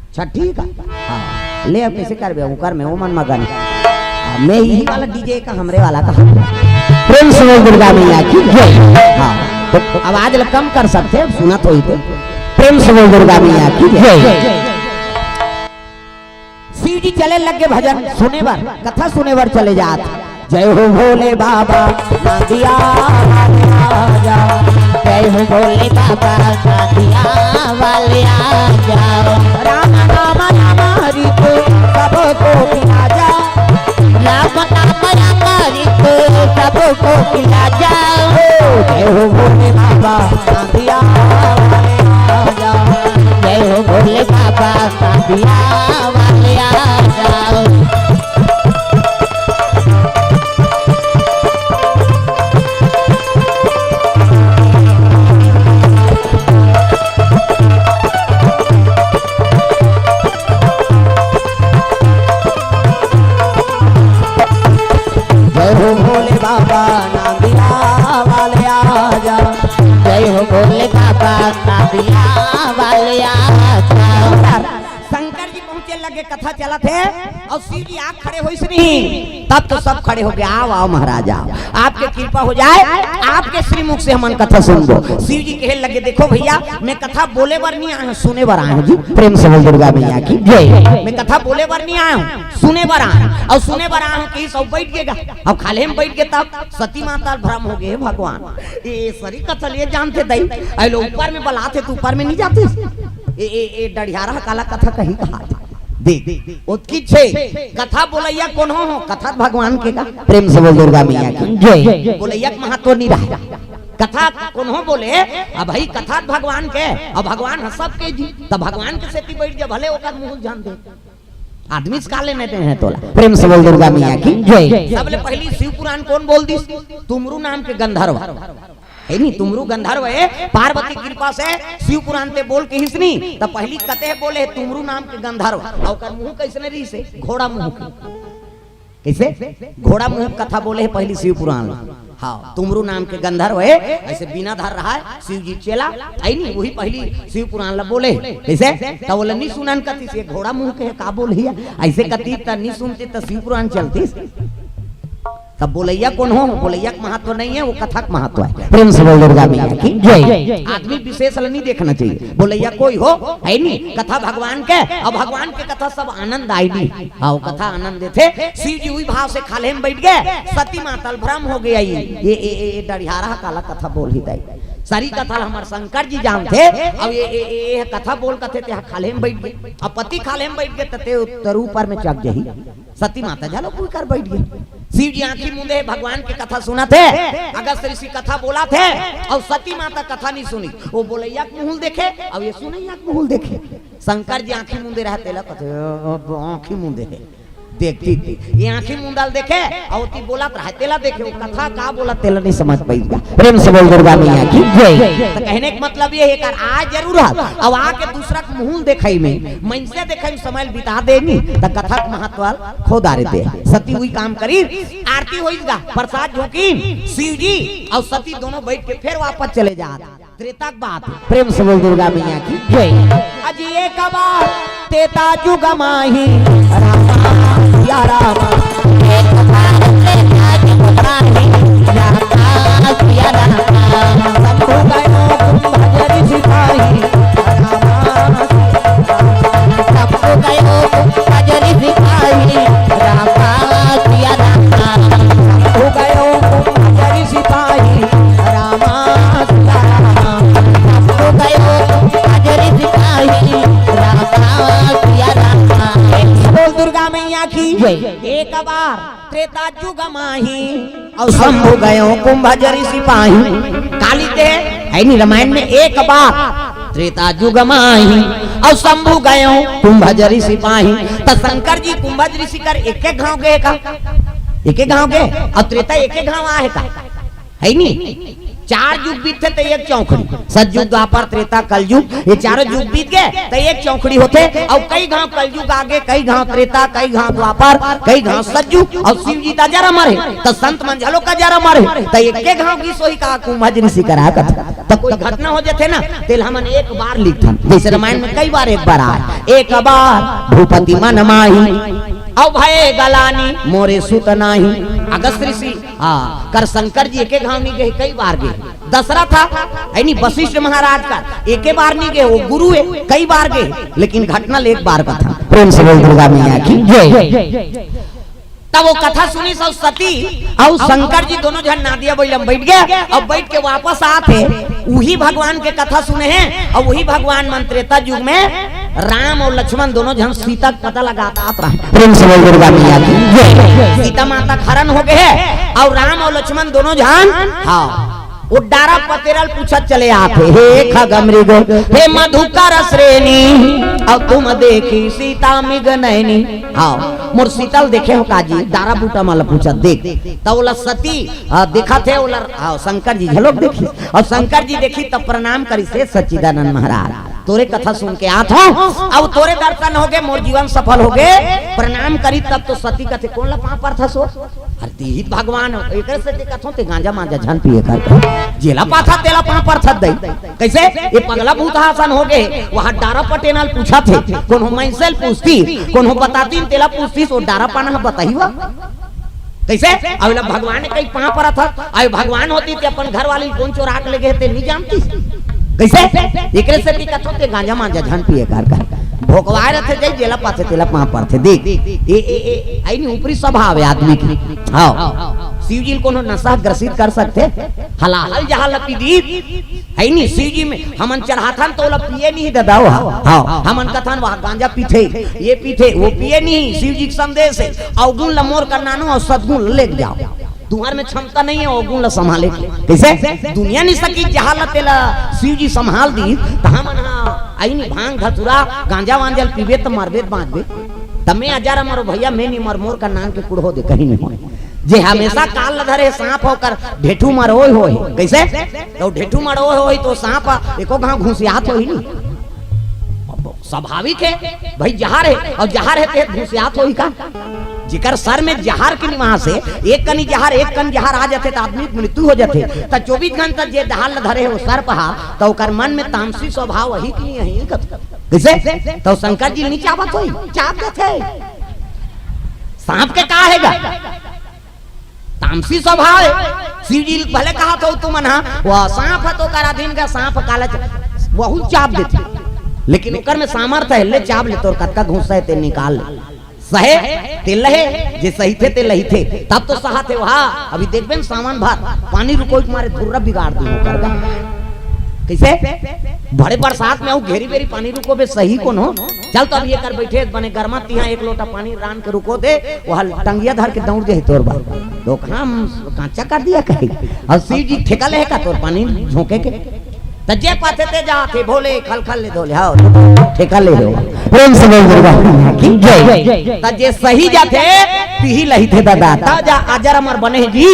अच्छा ठीक है। हाँ ले अब कैसे कर ओकर में वो मन मगन मैं यही वाला डीजे का हमरे वाला का। प्रेम से दुर्गा मैया की जय। हाँ तो आवाज कम कर सकते सुना तो ही थे। प्रेम से बोल दुर्गा मैया की जय। शिव जी चले लगे भजन सुने बर, कथा सुने बर चले जात। जय हो भोले बाबा नादिया आजा, जय हो भोले बाबा नादिया वाले आजा, राम नाम नाम हरि को सबको पिला जा, राम नाम नाम हरि को सबको पिला जा। जय हो भोले बाबा नादिया वाले आजा, जय हो भोले बाबा नादिया वाले आजा। राजा। जय हो भोले बाबा काबिया वालिया। शंकर जी पहुंचे लगे, कथा चला थे और शिव जी आग खड़े हुई से नहीं, तब तो सब खड़े हो गए। आओ आओ महाराज आओ, आपके कृपा हो जाए, आपके श्रीमुख से हम कथा सुन दो। शिव जी कहने लगे देखो भैया, मैं कथा बोले बर नहीं आया हूँ, सुने बर आया हूँ जी। प्रेम से बोल दुर्गा मैया की जय। मैं कथा बोले बर नहीं आया हूँ, सुने बर आया हूँ। और सुने बर आया हूँ कि सब बैठ गएगा, अब खाले में बैठ गए तब सती माता भ्रम हो गए। भगवान ये सरी कथा लिए जानते दई, अरे लोग ऊपर में बलाते तो ऊपर में नहीं जाते। ए डढ़ियारा काला कथा कहीं कहा देख उत्की छे कथा बोलैया कौन हो, कथा भगवान के का। प्रेम से बोल दुर्गा मैया की जय। बोलैया के महत्व नहीं रहा, कथा कौन हो बोले अब भाई कथा भगवान के, अब भगवान है सबके जी, तब भगवान के सेती बैठ जा भले ओकर मुंह जान दे आदमी से काले नहीं हैं तोला। प्रेम से बोल दुर्गा मैया की जय। सबले पहली शिव पुराण कौन बोल दी, तुमरू नाम के गंधर्व है नी, तुमरू गंधर्व है। पार्वती कृपा से शिव पुराण ते बोल के हिसनी तब पहली कते बोले तुमरू नाम के गंधर्व। और कर मुंह कैसे रही से घोड़ा मुंह कैसे घोड़ा मुंह कथा बोले है पहली शिव पुराण। हाँ तुमरू नाम के गंधर्व है, ऐसे बिना धर रहा है शिव जी चेला आई नहीं, वही पहली शिव पुराण ला बोले कैसे तब बोले नहीं सुनन कती से घोड़ा मुंह के का बोल हिया, ऐसे कती त नहीं सुनते तो शिव पुराण चलती। तब बोलैया कौन हो, बोलैया का महत्व नहीं है, वो कथा का महत्व है। प्रेम से बोल दुर्गा मैया की जय। आदमी विशेष नहीं देखना चाहिए, बोलैया कोई हो है नहीं, कथा भगवान के और भगवान के कथा सब आनंद आई नहीं। हाँ कथा आनंद थे। शिव जी हुई भाव से खाले में बैठ गए, सती माता भ्रम हो गया। ये डरियारा काला कथा बोल ही दे सारी कथा हमारे शंकर जी जानते। अब ये कथा बोल कथे ते खाले में बैठ गए, अब पति खाले में बैठ गए तो ऊपर में चक जही सती माता झालो कोई कर बैठ गए। शिव जी आंखी मुंदे भगवान की कथा सुना थे, अगस्त ऋषि कथा बोला थे और सती माता कथा नहीं सुनी, वो बोलैया के मुंह देखे और ये सुनैया के मुंह देखे। शंकर जी आंखी मुंदे रहते ला कथे आंखी मुंदे है देखती थी, ये आंखी मुंदाल देखे और ती बोला तेला देखे, वो कथा का बोला तेला नहीं समझ पाएगा। प्रेम से बोल दुर्गा मैया की जय। तो कहने का मतलब ये है कर आज जरूर अब आके दूसरा के मुंह देखई में मन से देखई में समय बिता देनी तो कथा का महत्व खो दारे दे। सती हुई काम करी, आरती होईगा, प्रसाद झोंकी, शिव जी और सती दोनों बैठ के फिर वापस चले जा त्रेता की बात। प्रेम से बोल दुर्गा मैया की जय। अजी एक बार तेता जुग माही रामा या रामा, एक बार तेता जुग माही रामा या रामा, सब हो गयो भजन सिपाही रामा, सब हो गयो भजन सिपाही रामा या रामा, हो गयो भजन सिपाही रामा या रामा, हो गयो भजन सिपाही रामा या रामा। बोल दुर्गा मैया की एक बार त्रेता जुग माही और शंभु गयो कुंभजरी सिपाही। काली दे है नी रामायण में एक बार त्रेता जुग माही और शंभु गयो कुंभजरी सिपाही। तो शंकर जी कुंभज ऋषि कर एक एक गांव गए का, एक एक गांव गए और त्रेता एक एक गांव आए का है नी। चार युग बीत थे तो एक चौकड़ी, सतयुग द्वापर त्रेता कलयुग, ये चारों युग बीत गए तो एक चौकड़ी होते। और कई गांव कलयुग आगे, कई गांव त्रेता, कई गांव द्वापर, कई गांव सतयुग। और शिव जी का जरा मरे तो संत मंझलो का जरा मरे तो एक गांव की सोई का कुंभज ऋषि करा तो कोई घटना हो जाते ना तेल हमन एक बार लिखन, जैसे रामायण में कई बार एक बार आए। एक बार भूपति मन माही औ भय गलानी मोरे सुत नाही। अगस्त ऋषि हाँ कर शंकर जी एक गांव नहीं गए, कई बार गए। दसरा था यानी वशिष्ठ महाराज का एक बार नहीं गए, वो गुरु है कई बार गए, लेकिन घटना एक बार का था। प्रेम से बोल दुर्गा मैया की जय। तब वो कथा सुनी सब सती और शंकर जी दोनों जन नादिया बैलम बैठ गए और बैठ के वापस आते वही भगवान के कथा सुने हैं। और वही भगवान मंत्रेता युग में राम और लक्ष्मण दोनों जन सीता का पता लगाता रहा। प्रेम से बोल दुर्गा मैया की जय। सीता माता खरन हो गए और राम और लक्ष्मण दोनों जन हाँ वो डारा पतेरल पूछत चले आते, हे खगमृग हे मधुकर श्रेणी अब तुम देखी सीता मिग नैनी। हाँ मोर शीतल देखे हो काजी, डारा बूटा माला पूछत देख तो बोला सती देखा थे बोला हाँ शंकर जी झलोक देखी और शंकर जी देखी तब प्रणाम करी से सच्चिदानंद महाराज तोरे कथा सुन के आत हो अब तोरे दर्शन हो गए, मोर जीवन सफल हो गए। प्रणाम करी तब तो सती कथे कौन ला पर था सो ती भगवान एकर से कथों ते गांजा मांजा झन पिए कर जेला पाथा तेला पा पर थद दई कैसे ये पगला भूत हासन हो गए वहां डारा पटेनल पूछा थे कोनो मैसेल पूछती कोनो बताती तेला पूछती सो डारा पाना बताईवा कैसे अब भगवान ने कई पा पर था अरे भगवान होती ते अपन घर वाली कौन चोरा के ले गए ते नहीं जानती कैसे एकरे से कथों ते गांजा मांजा झन पिए कर भोकवाए रहे थे जेला पाथे तेला पा पर थे देख ए आई नहीं ऊपरी स्वभाव है आदमी की हां शिव जी को नशा ग्रसित कर सकते हलाल जहां लपी दी है नहीं शिव जी में हमन चढ़ाथन तो ला पिए नहीं दादा हां हमन कथन वहां गांजा पीथे ये पीथे वो पिए नहीं शिव जी का संदेश है अवगुण लमोर करना नो और सद्गुण ले जाओ तुम्हार में क्षमता नहीं है अवगुण ला संभाले कैसे दुनिया नहीं सकी जहां ला तेला शिव जी संभाल दी त हमन आई नहीं भांग धतुरा गांजा वांजल पीबे तो मरबे बांधबे तमे हजार मरो भैया मैं नहीं मर मोर का नाम के कुड़हो दे कहीं नहीं हो जे हमेशा काल धरे सांप होकर ढेठू मरोय होय कैसे तो ढेठू मरोय होय तो सांप एको गांव घुसियात होई नहीं स्वाभाविक है भाई जहर है और जहर है ते घुसियात होई का जिकर सर में जहर के निवास है एक कनी जहर एक कन जहर आ जाते तो आदमी की मृत्यु हो जाते त 24 घंटा जे दहाल धरे हो सर पहा तो ओकर मन में तामसी स्वभाव वही के लिए है कैसे तो शंकर जी नहीं चाहत होई चाहत थे सांप के का हैगा तामसी स्वभाव है शिव जी भले कहा तो तुम ना वो सांप है तो कर अधीन का सांप काला बहुत चाप देते लेकिन ओकर में सामर्थ है ले चाप ले तो कत्का घुसा है ते निकाल ले सहे ते लहे जे सही थे ते लही थे तब तो सहा थे वहां अभी देखबे सामान भर पानी रुको मारे धुर्रा बिगाड़ दी ओकर का कैसे बड़े बरसात में घेरी बेरी पानी रुको बे सही को नो चल तो अब ये कर बैठे बने गर्मा तिहा एक लोटा पानी रान के रुको दे वहां टंगिया धर के दौड़ दे तोर बार तो हम कांचा कर दिया कहीं और शिव जी ठेका ले का तोर पानी झोंके के तजे पाथे ते जाते भोले खल खल ले धोले हां ठेका ले हो प्रेम से बोल दुर्गा की जय तजे सही जाते पीही लही थे दादा ताजा अजर अमर बने जी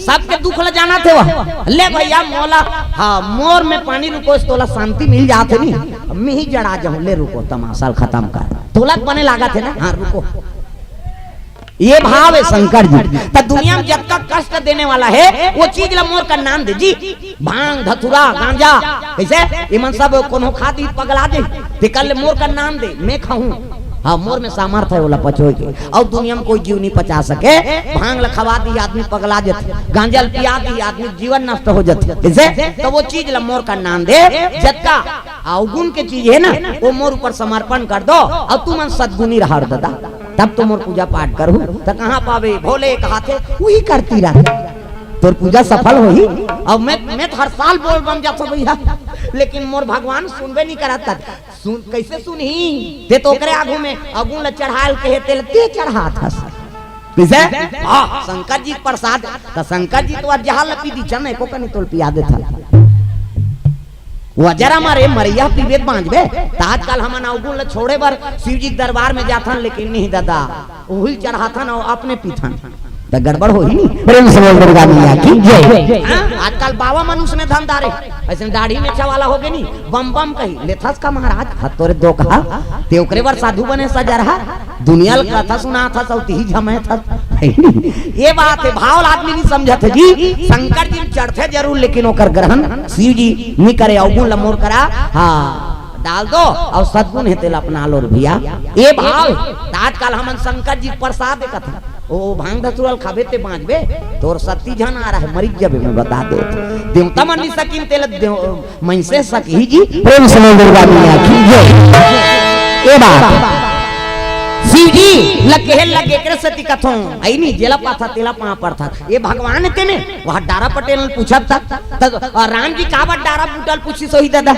सबके दुख ल जाना थे वह ले भैया मोला हां मोर में पानी रुको तोला शांति मिल जाते नहीं मैं ही जड़ा जाऊं ले रुको तमाशा खत्म कर तोला बने लागा थे ना हां रुको ये भाव है शंकर जी तो दुनिया में जब तक कष्ट देने वाला है वो चीज ला मोर का नाम दे जी भांग धतुरा गांजा कैसे इमन सब कोनो खाती पगला दे तिकल मोर का नाम दे मैं खाऊं हाँ मोर में सामर्थ है बोला पचोई के और दुनिया में कोई जीव नहीं पचा सके भांग लखवा दी आदमी पगला जाते गांजा पिया दी आदमी जीवन नष्ट हो जाते कैसे तो वो चीज ला मोर का नाम दे जत्का अवगुण के चीज है ना वो मोर ऊपर समर्पण कर दो और तुम सद्गुणी रहा दादा तब तो मोर पूजा पाठ करूं तो कहां पावे भोले कहा थे वही करती रह तोर पूजा सफल होई और मैं हर साल बोल बम जातो भैया लेकिन मोर भगवान सुनबे नहीं करता सुन कैसे सुनही ते तो करे आगू में अगुन ल चढ़ाल कहे तेल ते चढ़ा था कैसे हां शंकर जी प्रसाद तो शंकर जी तो जहां लपी दी चने को कने तोल पिया दे था वजरा मारे मरिया पीबे बांधबे आजकल हमन अवगुण ल छोड़े बर शिव जी दरबार में जाथन लेकिन नहीं दादा ओही चढ़ाथन और अपने पीथन तो गड़बड़ हो ही नहीं प्रेम से बोल दुर्गा मैया की जय आजकल बाबा मनुष्य में धन दारे ऐसे दाढ़ी में छवाला हो गए नहीं बम बम कही लेथस का महाराज हतोरे दो कहा ते ओकरे बर साधु बने सजा रहा दुनिया का कथा सुना था सौती ही झमे था ये बात है भाव आदमी नहीं समझत जी शंकर जी चढ़ते जरूर लेकिन ओकर ग्रहण शिव जी नहीं करे अवगुण लमोर करा हां डाल दो और सद्गुण है तेल अपना लो भैया ये भाव आजकल हमन शंकर जी प्रसाद कथा ओ भांग धतुरल खाबे ते बांचबे तोर सत्ती जन आ रहा है मरी जबे मैं बता दे देवता मन नहीं सकिन तेल मन से सकी जी प्रेम से बोल दुर्गा मैया की जय ए बात शिव जी लगे लगे करे सती कथों आई नहीं जेला पाथा तेला पा पर था ये भगवान के ने वहां डारा पटेल पूछा था और राम जी काबा डारा बूटल पूछी सोही दादा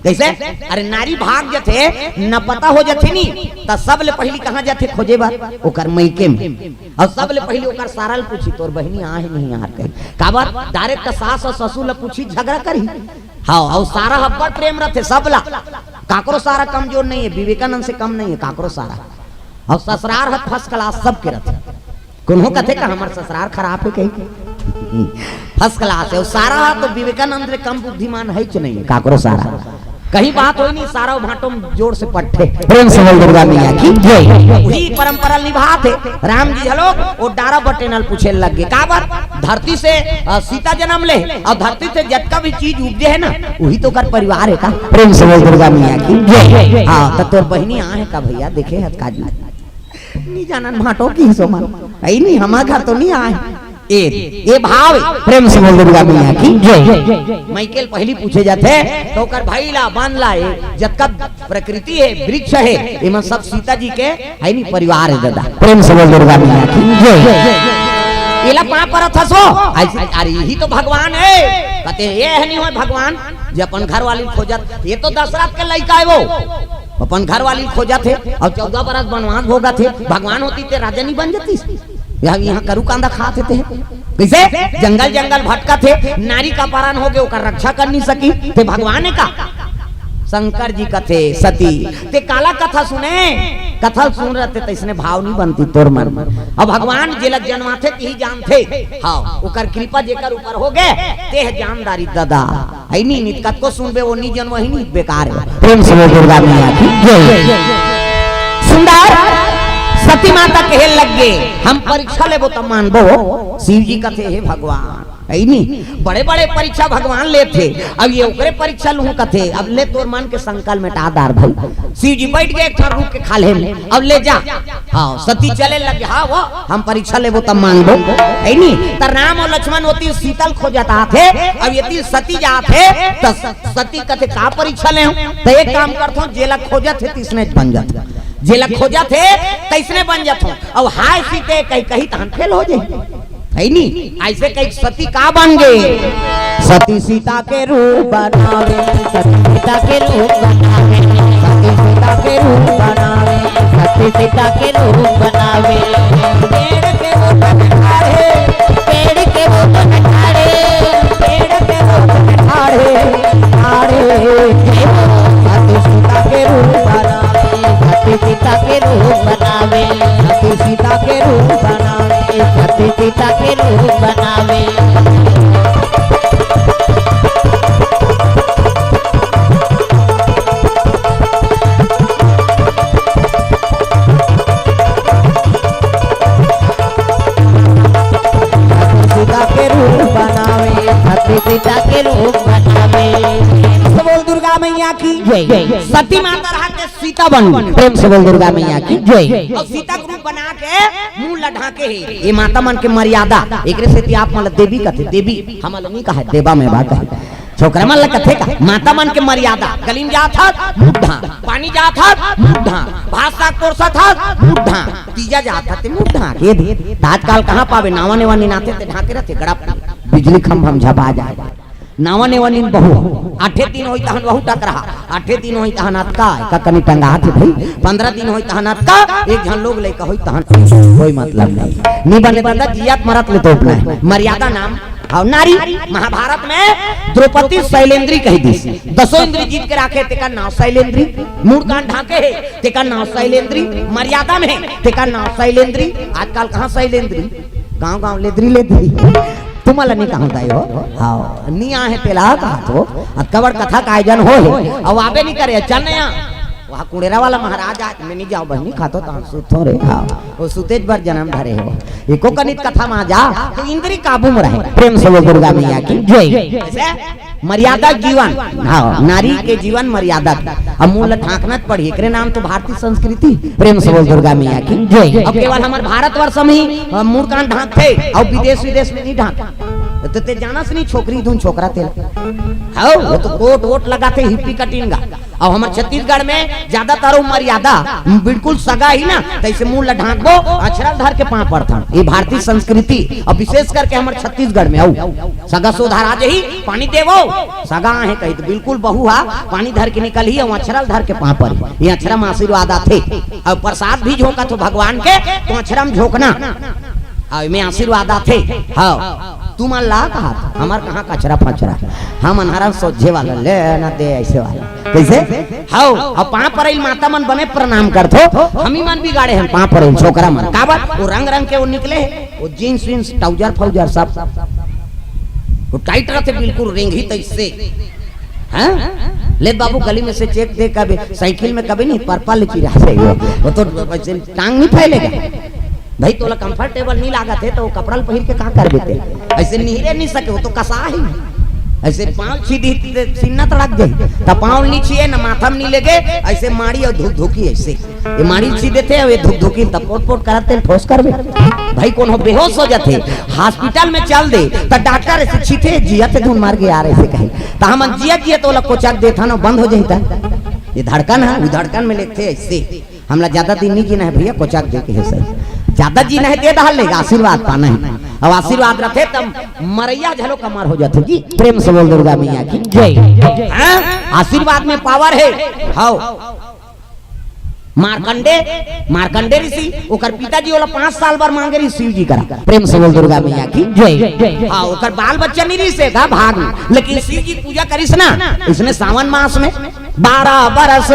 कैसे अरे नारी भाग जथे न पता हो जथे नी त सब ले पहली कहां जथे खोजे बा ओकर मईके में और सब ले पहली ओकर सारल पूछी तोर बहनी आ है नहीं यार कही काबा डायरेक्ट सास और ससुर ले पूछी झगड़ा करी हां और सारा हब्बड़ प्रेम रथे सबला काकरो सारा कमजोर नहीं है विवेकानंद से कम नहीं है काकरो सारा और ससुरार है फर्स्ट क्लास सब के रहते कोनो कथे का हमार ससुरार खराब है कहीं फर्स्ट क्लास है और सारा तो विवेकानंद रे कम बुद्धिमान है कि नहीं काकरो सारा कहीं बात होई नहीं, सारा भाटो जोर से पट्टे। प्रेम से बोल दुर्गा मैया की जय। वही परंपरा निभाते राम जी हलो वो डारा बटेनल पूछे लग गए का बात धरती से सीता जन्म ले और धरती से जटका भी चीज उपजे है ना वही तो कर परिवार है का। प्रेम से बोल दुर्गा मैया की जय। हाँ तो तोर बहनी आए का भैया देखे है काजी नहीं जानन भाटो की सो मन आई नहीं हमारे घर तो नहीं आए ये भाव है। प्रेम से बोल दुर्गा मैया की जय। माइकल पहली पूछे जाते तो कर भाई ला बांध ला जब प्रकृति है वृक्ष है इमन सब सीता जी के है नहीं परिवार है दादा। प्रेम से बोल दुर्गा मैया की जय। इला पा पर थसो अरे यही तो भगवान है कहते ये है नहीं हो भगवान जो अपन घर वाली खोजत ये तो दशरथ के लड़का है वो अपन घर वाली खोजत थे और 14 बरस वनवास भोगा थे भगवान होती थे राजा नहीं बन जाती यहाँ करू कांदा खाते थे कैसे जंगल जंगल भटका थे नारी का पारण हो गए ओकर रक्षा कर नहीं सकी थे भगवान ने का शंकर जी कथे सती ते काला कथा सुने कथा सुन रहे थे तो इसने भाव नहीं बनती तोर मन अब भगवान जेलक जन्माथे ही जानते हाँ ओकर कृपा जेकर ऊपर हो गए ते जानदारी दादा है नहीं नित कत को सुनबे वो नहीं जन्म ही नहीं बेकार है। प्रेम से बोल दुर्गा मैया की जय। सुंदर सती माता कहे लग गए हम परीक्षा लेबो तो मानबो शिव जी कथे हे भगवान है नहीं बड़े बड़े परीक्षा भगवान ले थे अब ये ओकरे परीक्षा लूं कथे अब ले तोर मन के संकल्प में टादार भाई शिव जी बैठ गए एक रुक के खा ले अब ले जा हाँ सती चले लगे हाँ वो हम परीक्षा लेबो तब मानबो है नहीं तो राम और लक्ष्मण होती शीतल खोजता थे अब ये सती जाते तो सती कथे का परीक्षा ले तो एक काम करता हूँ जेला खोजत थे तीसने बन जाता जेला खोजा थे तैसने बन जाते अब हाय सीते कहीं कहीं तहन फेल हो जाए है नहीं ऐसे कहीं सती का बन गए सती सीता के रूप बनावे सती सीता के रूप बनावे सती सीता के रूप बनावे सती सीता के रूप बनावे पेड़ के वो बनठाड़े पेड़ के वो बनठाड़े पेड़ के वो बनठाड़े ठाड़े सती सीता के रूप बनावे सती सीता के रूप बनावे सती सीता के रूप बनावे सती सीता के रूप बनावे। सीता के रूप बनावे सती सीता के रूप बनावे। बोल दुर्गा मैया की जय। सती माता रहा के सीता बन गई। प्रेम से बोल दुर्गा मैया की जय। और सीता के रूप बना के मुंह लढ़ा के ये माता मन के मर्यादा एकरे से आप मतलब देवी कथे देवी हम नहीं कहा देवा में बात है छोकरा मन कथे का माता मन के मर्यादा गलीम जा था मुद्धा पानी जा था मुद्धा भाषा कोर्सा था मुद्धा तीजा जा था ते मुद्धा के दे आजकल कहां पावे नावा नेवा निनाते ते ढाके रहते गड़ा बिजली खंभम झपा जाए नावा नेवा निन बहु 8 दिन होई तहन बहु टक रहा 8 दिन होई तहन अतका का कनी टंगा थे भाई 15 दिन होई तहन अतका एक जन लोग लेका होई तहन कोई मतलब नहीं नी बने बंदा जियात मरत ले तो अपना मर्यादा नाम और नारी महाभारत में द्रौपदी शैलेंद्री कही दी 10 इंद्री जीत के राखे तेका नाम शैलेंद्री मूड कान ढाके है तेका नाम शैलेंद्री मर्यादा में तेका नाम शैलेंद्री आजकल कहां शैलेंद्री गांव गांव लेद्री लेद्री तुम्हाला नहीं कहता हो हाँ नहीं आहे तेला कहा तो कबर कथा का आयोजन हो अब आबे नहीं करे चल नया वहाँ कुड़ेरा वाला महाराज आज मैं नहीं जाऊँ बहनी खातो तो सुतो रे हाँ वो सुतेज बार जन्म धरे हो एको कनित कथा में जा तो इंद्री काबू में रहे। प्रेम से बोल दुर्गा मैया की जय। मर्यादा जीवन हाँ नारी के जीवन मर्यादा अमूल्य ढाकना पड़ी एकरे नाम तो भारतीय संस्कृति। प्रेम से बोल दुर्गा मैया की जय। अब केवल हमारे भारतवर्ष में ही मुंह कान ढांकते और विदेश विदेश में नहीं ढांकते तो ते जानस नहीं छोकरी धुन छोकरा तेल हाँ वो तो कोट वोट लगाते हिप्पी कटिंगा और हमारे छत्तीसगढ़ में ज्यादातर मर्यादा बिल्कुल सगा ही ना तैसे मुंह लढाक बो अक्षरा धर के पांव पड़ता ये भारतीय संस्कृति और विशेष करके हमारे छत्तीसगढ़ में आओ सगा सोधार आज ही पानी देवो सगा है कही तो बिल्कुल बहुआ पानी धर के निकल ही अक्षरा धर के पांव पर ये अक्षरा में आशीर्वाद आते और प्रसाद भी झोंका तो भगवान के तो अक्षरा में झोंकना में आशीर्वाद आते हाँ तुम अल्लाह कहा हमार कहाँ कचरा फचरा हम अनहरा सोझे वाला ले ना दे ऐसे वाला कैसे हाउ अब पांव पर माता मन बने प्रणाम करथो हम ही मन बिगाड़े हैं पांव पर छोकरा मन का बात वो रंग रंग के वो निकले वो जीन्स विन्स ट्राउजर फौजर सब वो टाइट रहते बिल्कुल रेंगी तैसे हैं ले बाबू गली में से चेक दे, कभी साइकिल में कभी नहीं पर्पल चिरा से वो तो टांग नहीं फैलेगा भाई। तोला कंफर्टेबल नहीं लागत है तो वो कपड़ा पहिर के कहाँ कर देते, ऐसे निहरे नहीं सके, वो तो कसा ही ऐसे पाँव सीधी सीना तड़क जाए तब पाँव नीचे न माथा में नहीं लगे, ऐसे मारी और धुक धुकी ऐसे ये मारी सीधे थे और ये धुक धुकी तब पोट पोट कराते ठोस कर भाई कौन हो बेहोश हो जाते हॉस्पिटल में चल दे तो डॉक्टर ऐसे छीटे जिया से धुन मार के आ रहे से कहे तो हम जिया जिया तो कोचक देता ना बंद हो जाता। ये धड़कन है वो धड़कन में लेते ऐसे हमला ज्यादा दिन नहीं जीना है भैया, कोचक दे के है सर ज्यादा जीना है दे डाल लेगा, आशीर्वाद पाना है। अब आशीर्वाद रखे तब मरैया झलो कमर हो जाते जी। प्रेम से बोल दुर्गा मैया की जय। आशीर्वाद में पावर है। हाँ मार्कंडे ऋषि ओकर पिताजी वाला 5 साल बार मांगे रही शिव जी करा। प्रेम से बोल दुर्गा मैया की जय। हाँ ओकर बाल बच्चा नहीं रही से भाग, लेकिन शिव जी पूजा करिस ना इसने सावन मास में 12 बरस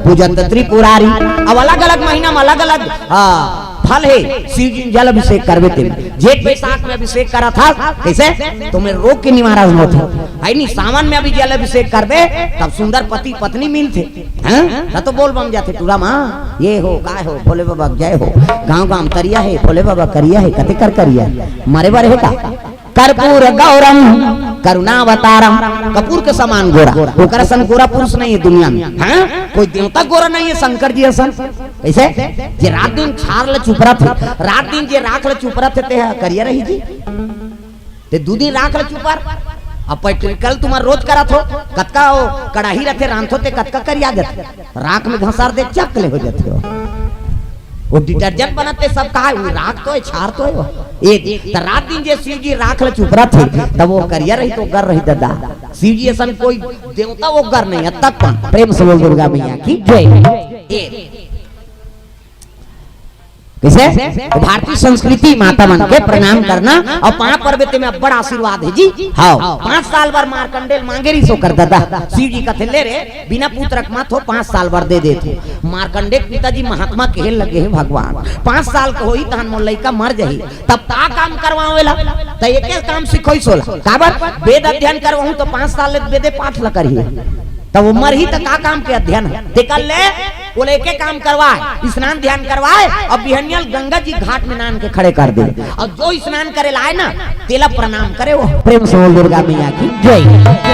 पूजत त्रिपुरारी। अब अलग अलग महीना में अलग अलग फल है। शिव जी जल अभिषेक करवे थे, जेठ बैसाख में अभिषेक करा था कैसे तुम्हें रोग के निवारण होते है नहीं। सावन में अभी जल अभिषेक कर दे तब सुंदर पति पत्नी मिलते हैं तो बोल बम जाते टूरा माँ ये हो काय हो भोले बाबा जय हो, गाँव गाँव तरिया है भोले बाबा करिया है कते कर करिया मारे बारे है का कर्पूर गौरम करुणावतारम। कपूर के समान गोरा, ओकर सन गोरा पुरुष नहीं है दुनिया में। हाँ कोई देवता गोरा नहीं है शंकर जी असन। ऐसे जे रात दिन छार ले चुप रहा थे, रात दिन जे राख ले चुप रहा थे करिया रही जी ते 2 दिन राख ले चुपर। अब पेट्रिकल तुम्हार रोज करा थो कतका हो कड़ाही रथे रांधो ते कतका करिया जाते राख में घसार दे चक ले हो जाते हो। वो डिटर्जेंट बनाते सब कहा राख तो है छार तो है एक तो रात दिन जे शिव जी राख ले चुप रहा थे तब वो करिया रही तो कर रही दादा। शिव जी ऐसा कोई देवता वो कर नहीं है तक प्रेम से बोल दुर्गा मैया की जय। किसे भारतीय संस्कृति माता मन के प्रणाम करना और 5 पर्वत में बड़ा आशीर्वाद है जी। हाँ 5 साल बार मार्कंडेल मांगे रही सो कर दादा शिव जी कथे ले रे बिना पुत्र मत हो 5 साल बार दे देते। मार्कंडे पिताजी महात्मा कहे लगे है भगवान 5 साल का होई तहन मोर लइका मर जाही तब ता काम करवावेला त एक काम सिखोई सोला काबर वेद अध्ययन करवाऊं तो 5 साल ले वेदे पाठ ल करही तब वो मर ही तक का काम के अध्ययन देखल ले वो लेके काम करवाए स्नान ध्यान करवाए और बिहनियल गंगा जी घाट में नान के खड़े कर दे और जो स्नान करे लाए ना तेला प्रणाम करे वो। प्रेम से बोल दुर्गा मैया की जय।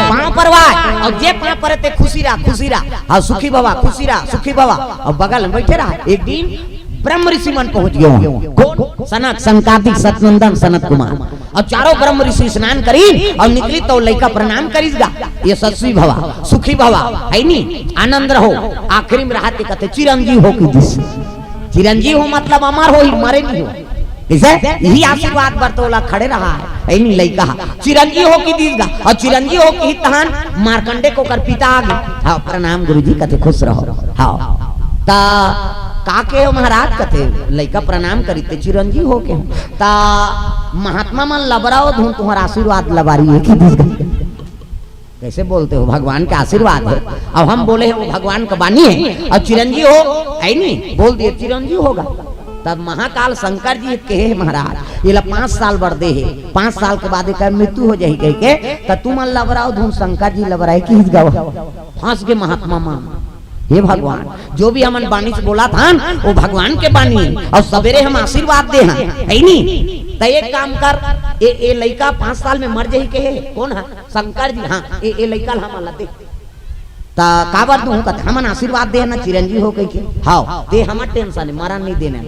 पाँव परवाए और जे पाँव परे ते खुशी रहा और सुखी भवा खुशी रहा सुखी भवा और बगल में बैठे रहा। एक दिन ब्रह्म ऋषि मन पहुंच गए कौन सनक संकादिक सतनंदन सनत कुमार और चारों ब्रह्म ऋषि स्नान करी और निकली तो लइका प्रणाम करीगा ये सस्वी भवा सुखी भवा है नी आनंद रहो आखिरी में रहते कहते चिरंजीव हो की दिस चिरंजीव हो मतलब अमर हो ही मरे नहीं हो इसे यही आशीर्वाद बरतोला खड़े रहा है नहीं लइका चिरंजीव हो की दिसगा और चिरंजीव हो की तहन मार्कंडे को कर पिता आ गए। हाँ प्रणाम गुरुजी कहते खुश रहो। हाँ ता काके हो महाराज कथे लइका प्रणाम करीते चिरंजीव हो के ता महात्मा मन लबराओ धुन तुम्हारा आशीर्वाद लबारी है कि कैसे बोलते हो भगवान का आशीर्वाद है। अब हम बोले हैं वो भगवान का बानी है और चिरंजीव हो है नहीं बोल दिए चिरंजीव होगा। तब महाकाल शंकर जी कहे महाराज ये 5 साल बढ़ दे है 5 साल के बाद एक मृत्यु हो जाही कह के तो तुम लबराओ धुन शंकर जी लबराए की फांस के महात्मा मान हे भगवान जो भी हमन बानी से बोला था वो भगवान के बानी और सवेरे हम आशीर्वाद दे हैं है नहीं तो एक काम कर ए लइका 5 साल में मर जाही के कौन है शंकर जी। हाँ ए लइका हम लते ता काबर दूं कहते हमन आशीर्वाद दे ना चिरंजीव हो के हां ते हमर टेंशन है मरण नहीं देने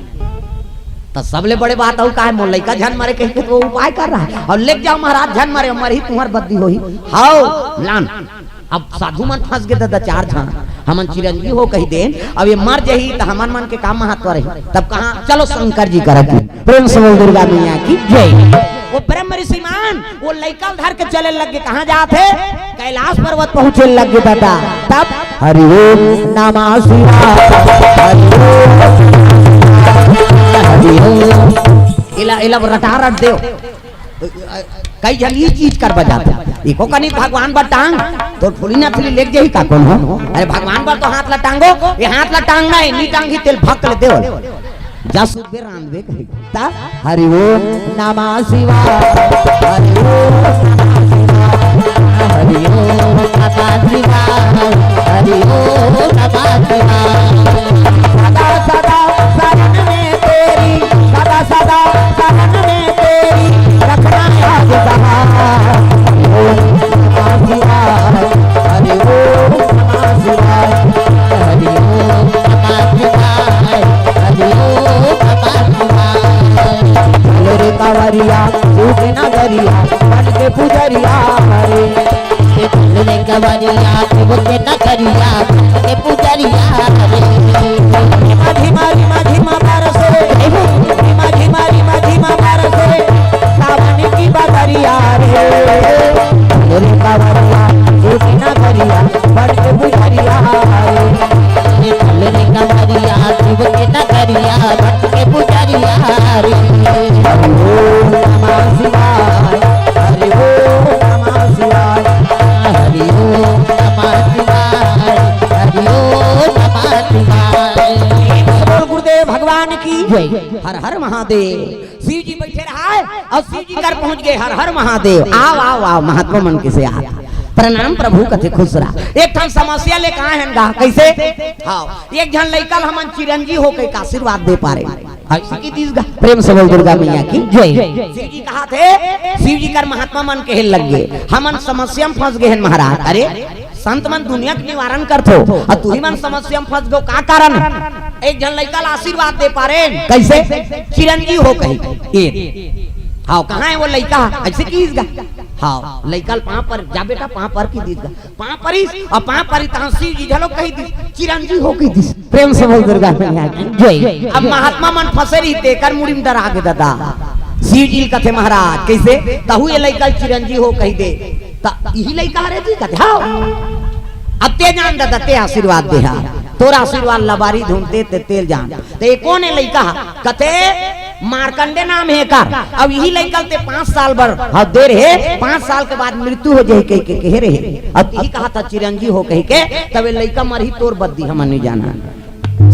तो सबले बड़े बात हो का है मोर लइका झन मरे कह के तो उपाय कर रहा है और ले जाओ महाराज झन मरे मर ही तुम्हार बद्दी होही। हां लान अब साधु मन फंस गए दादा 4 जन हमन चिरंजीव हो कही देन अब ये मर जाही तो हमन मन के काम महत्व रही तब कहां चलो शंकर जी करत प्रेम से बोल दुर्गा मैया की जय। वो ब्रह्म ऋषि मान वो लइका धर के चले लग गए कहां जाते कैलाश पर्वत पहुंचे लग गए दादा तब हरि ओम नमः शिवाय हरि ओम इला रटा रट देव कई जन ये चीज कर बजाते इको कनी भगवान बा टांग तो फुली ना थली लेक जाही का कौन हो अरे भगवान बा तो हाथ ला टांगो ये हाथ ला टांगना है नी टांगी तेल भक्त ले देव जस बे रांधवे कही ता हरि ओम नमः शिवाय हरि ओम नमः शिवाय हरि ओम नमः शिवाय कमरिया शिव के नगरिया के पुजरिया रे धीमा धीमा धीमा बरसे धीमा धीमा धीमा धीमा बरसे सावन की बदरिया रे बोले कमरिया शिव की नगरिया बड़ के पुजरिया रे बोले कमरिया शिव के नगरिया के पुजरिया रे हरि ओम नमः शिवाय हरि ओम नमः शिवाय हरि ओम नमः शिवाय हरि ओम नमः शिवाय। बोल गुरुदेव भगवान की हर हर महादेव। शिव जी बैठे रहा है और शिव जी घर पहुंच गए। हर हर महादेव। आओ आओ आओ महात्मा मन के से आ प्रणाम प्रभु कथे खुश रहा। एक ठन समस्या ले कहा है गा कैसे हाँ एक जन लइका हमन चिरंजी हो के आशीर्वाद दे पारे प्रेम से बोल दुर्गा मैया की जय। शिव जी कहा थे शिव जी कर महात्मा मन के लग गए हमन समस्या में फंस गए महाराज। अरे संत मन दुनिया के निवारण करथो और तू ही मन समस्या में फंस गो का कारण। एक जन लइका आशीर्वाद दे पारे कैसे चिरंजी हो कही हाँ कहाँ है वो लइका ऐसे कीजगा हाँ लइका पाँव पर जा बेटा पाँव पर की दीजगा पाँव परिस और पाँव परी तहाँ शिव जी झलो कही दी चिरंजी हो की दिस प्रेम से बोल दुर्गा मैया की जय। अब महात्मा मन फंसे रही देकर मुड़ी में डरा के दादा शिव जी कथे महाराज कैसे तहु ये लइका चिरंजी हो कही दे यही लइका रे जी कथे हाँ अब ते जान दादा ते आशीर्वाद दे तोरा आशीर्वाद लबारी ढूंढते ते तेल जान ते कौन है लइका कथे मारकंडे नाम है कर। अब यही लइका ते 5 साल भर हाँ दे रहे 5 साल के बाद मृत्यु हो जाए कह रहे। अब यही कहा था चिरंजी हो कह के तब लइका मर ही तोर बद्दी हम नहीं जाना।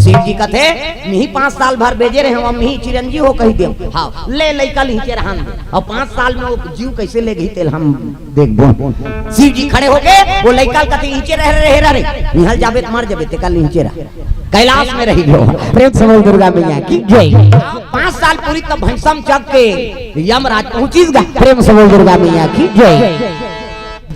शिव जी कथे नहीं 5 साल भर भेजे रहे हम ही चिरंजी हो कही दे हाँ ले लइका लीचे रहन और 5 साल में वो जीव कैसे ले गई तेल हम देखबो। शिव जी खड़े हो गए वो लइका कथे नीचे रह निहल जाबे मर जाबे ते कल नीचे रह कैलाश में रही गयो। प्रेम से बोल दुर्गा मैया की जय। 5 साल पूरी तब भैंसम चक के यमराज पहुंचीगा। प्रेम से बोल दुर्गा मैया की जय।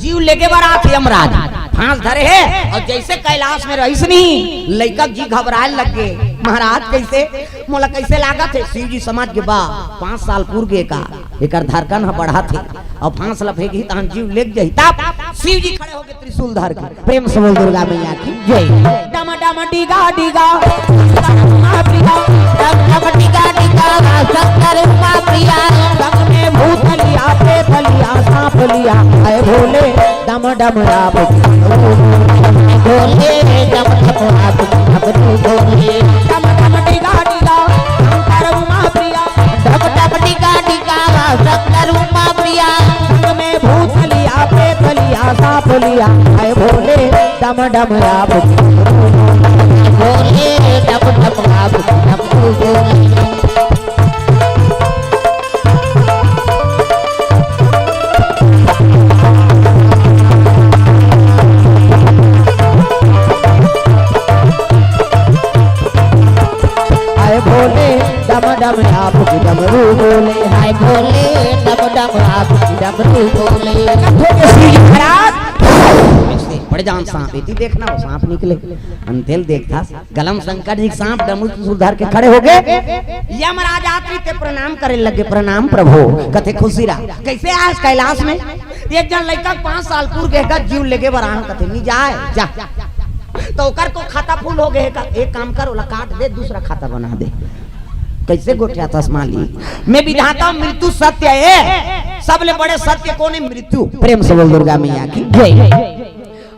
जीव लेके बारात यमराज फांस धरे है और जैसे कैलाश में रहीस नहीं लइका जी घबराए लग गए महाराज कैसे मोला कैसे लागा थे। शिव जी समझ के बा 5 साल पूर्व के का एक धड़कन बढ़ा थे और फांस लफेगी तहन जीव लेग जाई तब शिव जी खड़े होके त्रिशूल धर के प्रेम से बोल दुर्गा मैया की जय। डम डम डिगा डिगा प्रिया डम डम डिगा डिगा शंकर उमा प्रिया संग में भूत लिया प्रेत लिया सांप लिया आए भोले डम डम आप बोले डम डम आप बोले डम डम डिगा डिगा शंकर उमा प्रिया डम डम डिगा डिगा शंकर उमा प्रिया संग में भूत लिया प्रेत लिया सांप लिया आए भोले डम डम आप बोले डम डम आप बोले भोले डम डम आप डमरू बोले हाय बोले डम डम आप डमरू बोले बड़े जान सांप इति देखना वो सांप निकले अंधेल देखता गलम शंकर जी सांप डमरू सुधार के खड़े हो गए। यमराज आत्री ते प्रणाम करे लगे प्रणाम प्रभु कथे खुशी रहा कैसे आज कैलाश में एक जन लड़का 5 साल पूर्व के जीव लेके बराह कथे नहीं जाए जा तो कर को खाता फूल हो गए एक काम कर ओला काट दे दूसरा खाता बना दे कैसे गोठिया तस्माली मैं विधाता मृत्यु सत्य है सबले बड़े सत्य कौन है मृत्यु। प्रेम से बोल दुर्गा मैया की जय।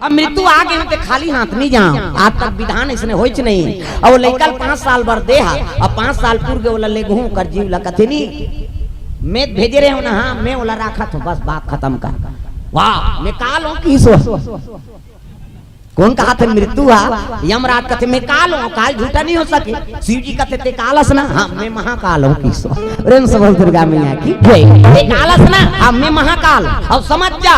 अब मृत्यु आ गए तो खाली हाथ नहीं जाओ आज तक विधान इसने होइच नहीं और वो लइका 5 साल भर दे और 5 साल पूर्व के ओला ले घूम कर जीव ला कथे नहीं मैं भेजे रहे हो ना हाँ मैं ओला रखा तो बस बात खत्म कर वाह मैं काल हूँ किस कौन कहा थे मृत्यु यमराज कहते मैं काल हूँ काल झूठा नहीं हो सके। शिव जी कहते ते कालस ना हाँ मैं महाकाल हूँ किसो प्रेम से बोल दुर्गा मैया की जय। ते कालस ना हाँ मैं महाकाल अब समझ जा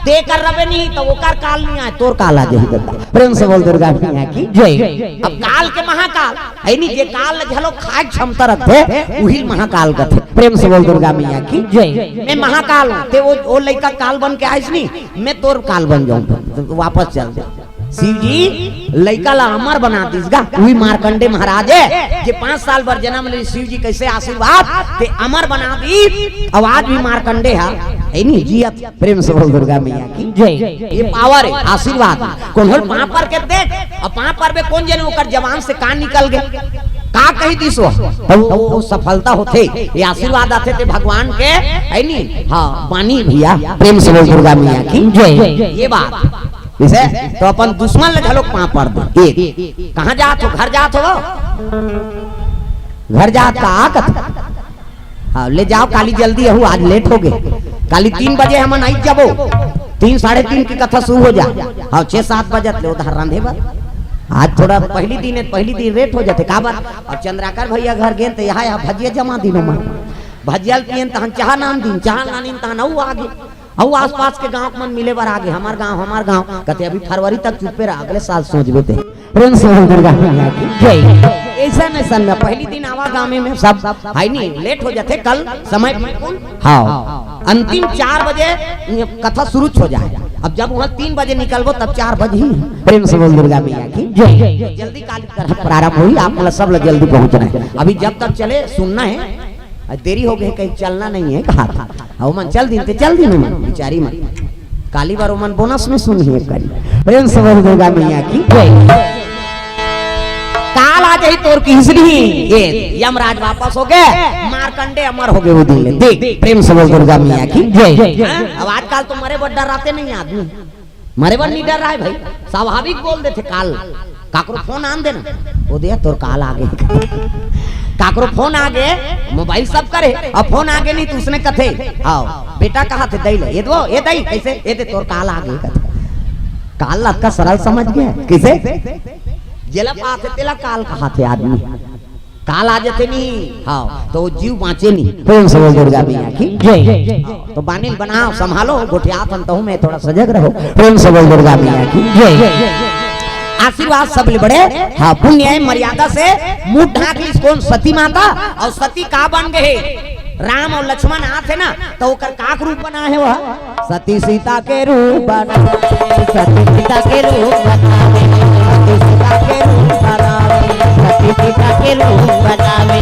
ते कर रवे नहीं तो वो कर काल नहीं आए तोर काल आ जाए प्रेम से बोल दुर्गा मैया की जय। अब काल के महाकाल है नहीं जे काल झलो खाए क्षमता रखते वही महाकाल का थे। प्रेम से बोल दुर्गा मैया की जय। मैं महाकाल हूँ ते वो लड़का काल बन के आइस नहीं मैं तोर काल बन जाऊँ वापस चल जा शिव जी लड़का ला अमर बना दीसगा। वही मार्कंडे महाराज है कि 5 साल पर जन्म ले शिव जी कैसे आशीर्वाद ते अमर बना दी। आवाज भी मार्कंडे है नहीं जियत प्रेम से बोल दुर्गा मैया की जय। ये पावर है आशीर्वाद कौन होल पांव पर के देख और पांव पर में कौन जने ओकर जवान से कान निकल गए का कही दिसो तो वो सफलता होते ये आशीर्वाद आते थे भगवान के है नी। हाँ बानी भैया प्रेम से बोल दुर्गा मैया की जय। ये बात इसे तो अपन दुश्मन ले झलोक पांव पर दे। एक कहां जात हो घर जात हो घर जात का आकत हाँ ले जाओ काली जल्दी हूँ आज लेट हो गए काली 3 बजे हम नहीं जाबो 3 साढ़े 3 की कथा शुरू हो जा हाँ 6-7 बजे ले उधर रांधे बा आज थोड़ा पहली दिन रेट हो जाते का बात। और चंद्राकर भैया घर गए तो यहाँ भजिया जमा दिनों में भजिया पियन तहन चाह नाम दिन चाह नानी तहन औ आगे औ आसपास के गांव मन मिले बार आगे हमार गांव कहते अभी फरवरी तक चुप्पे रहा अगले साल सोच बेते प्रेम से दुर्गा मैया की जय। ऐसा नहीं में पहली दिन आवा गाँव में सब है नहीं लेट हो जाते कल समय हाँ अंतिम 4 बजे कथा शुरू हो जाए। अब जब वहाँ 3 बजे निकलबो तब 4 बजे ही प्रेम से बोल दुर्गा मैया की जय। जल्दी काली प्रारंभ हुई आप मतलब सब लोग जल्दी पहुँचना है। अभी जब तक चले सुनना है देरी हो गई कहीं चलना नहीं है कहा था मन चल दिन मन बिचारी मन काली बार मन बोनस में सुनिए करी प्रेम से बोल दुर्गा मैया की जय। काल आ जाई तोर की हिस्री ये यमराज वापस हो गए मार्कंडे अमर हो गए वो दिन देख प्रेम से बोल दुर्गा मैया की जय। अब आजकल तो मरे बड़ डराते नहीं आदमी मरे बड़ नहीं डर रहा है भाई स्वाभाविक बोल देते काल काकरो फोन आन देना वो दे तोर काल आ गए काकरो फोन आ गए मोबाइल सब करे और फोन आ गए नहीं तो उसने कथे आओ बेटा कहा थे दई ले ये दो ये दई कैसे ये दे तोर काल आ गए कथे काल का सरल समझ गया कैसे जेला पास तेला काल कहा थे आदमी काल आ जाते नहीं हाँ तो जीव बाँचे नहीं प्रेम से बोल दुर्गा मैया की जय। तो बानी बनाओ संभालो गोठिया तो मैं थोड़ा सजग रहो प्रेम से बोल दुर्गा मैया की जय। आशीर्वाद सब ले बड़े हाँ पुण्य मर्यादा से मुंह ढाक ली कौन सती माता और सती का बन गए राम और लक्ष्मण आते ना तो ओकर काक रूप बना है वह सती सीता के रूप बनावे सती सीता के रूप बनावे सती सीता के रूप बनावे सती सीता के रूप बनावे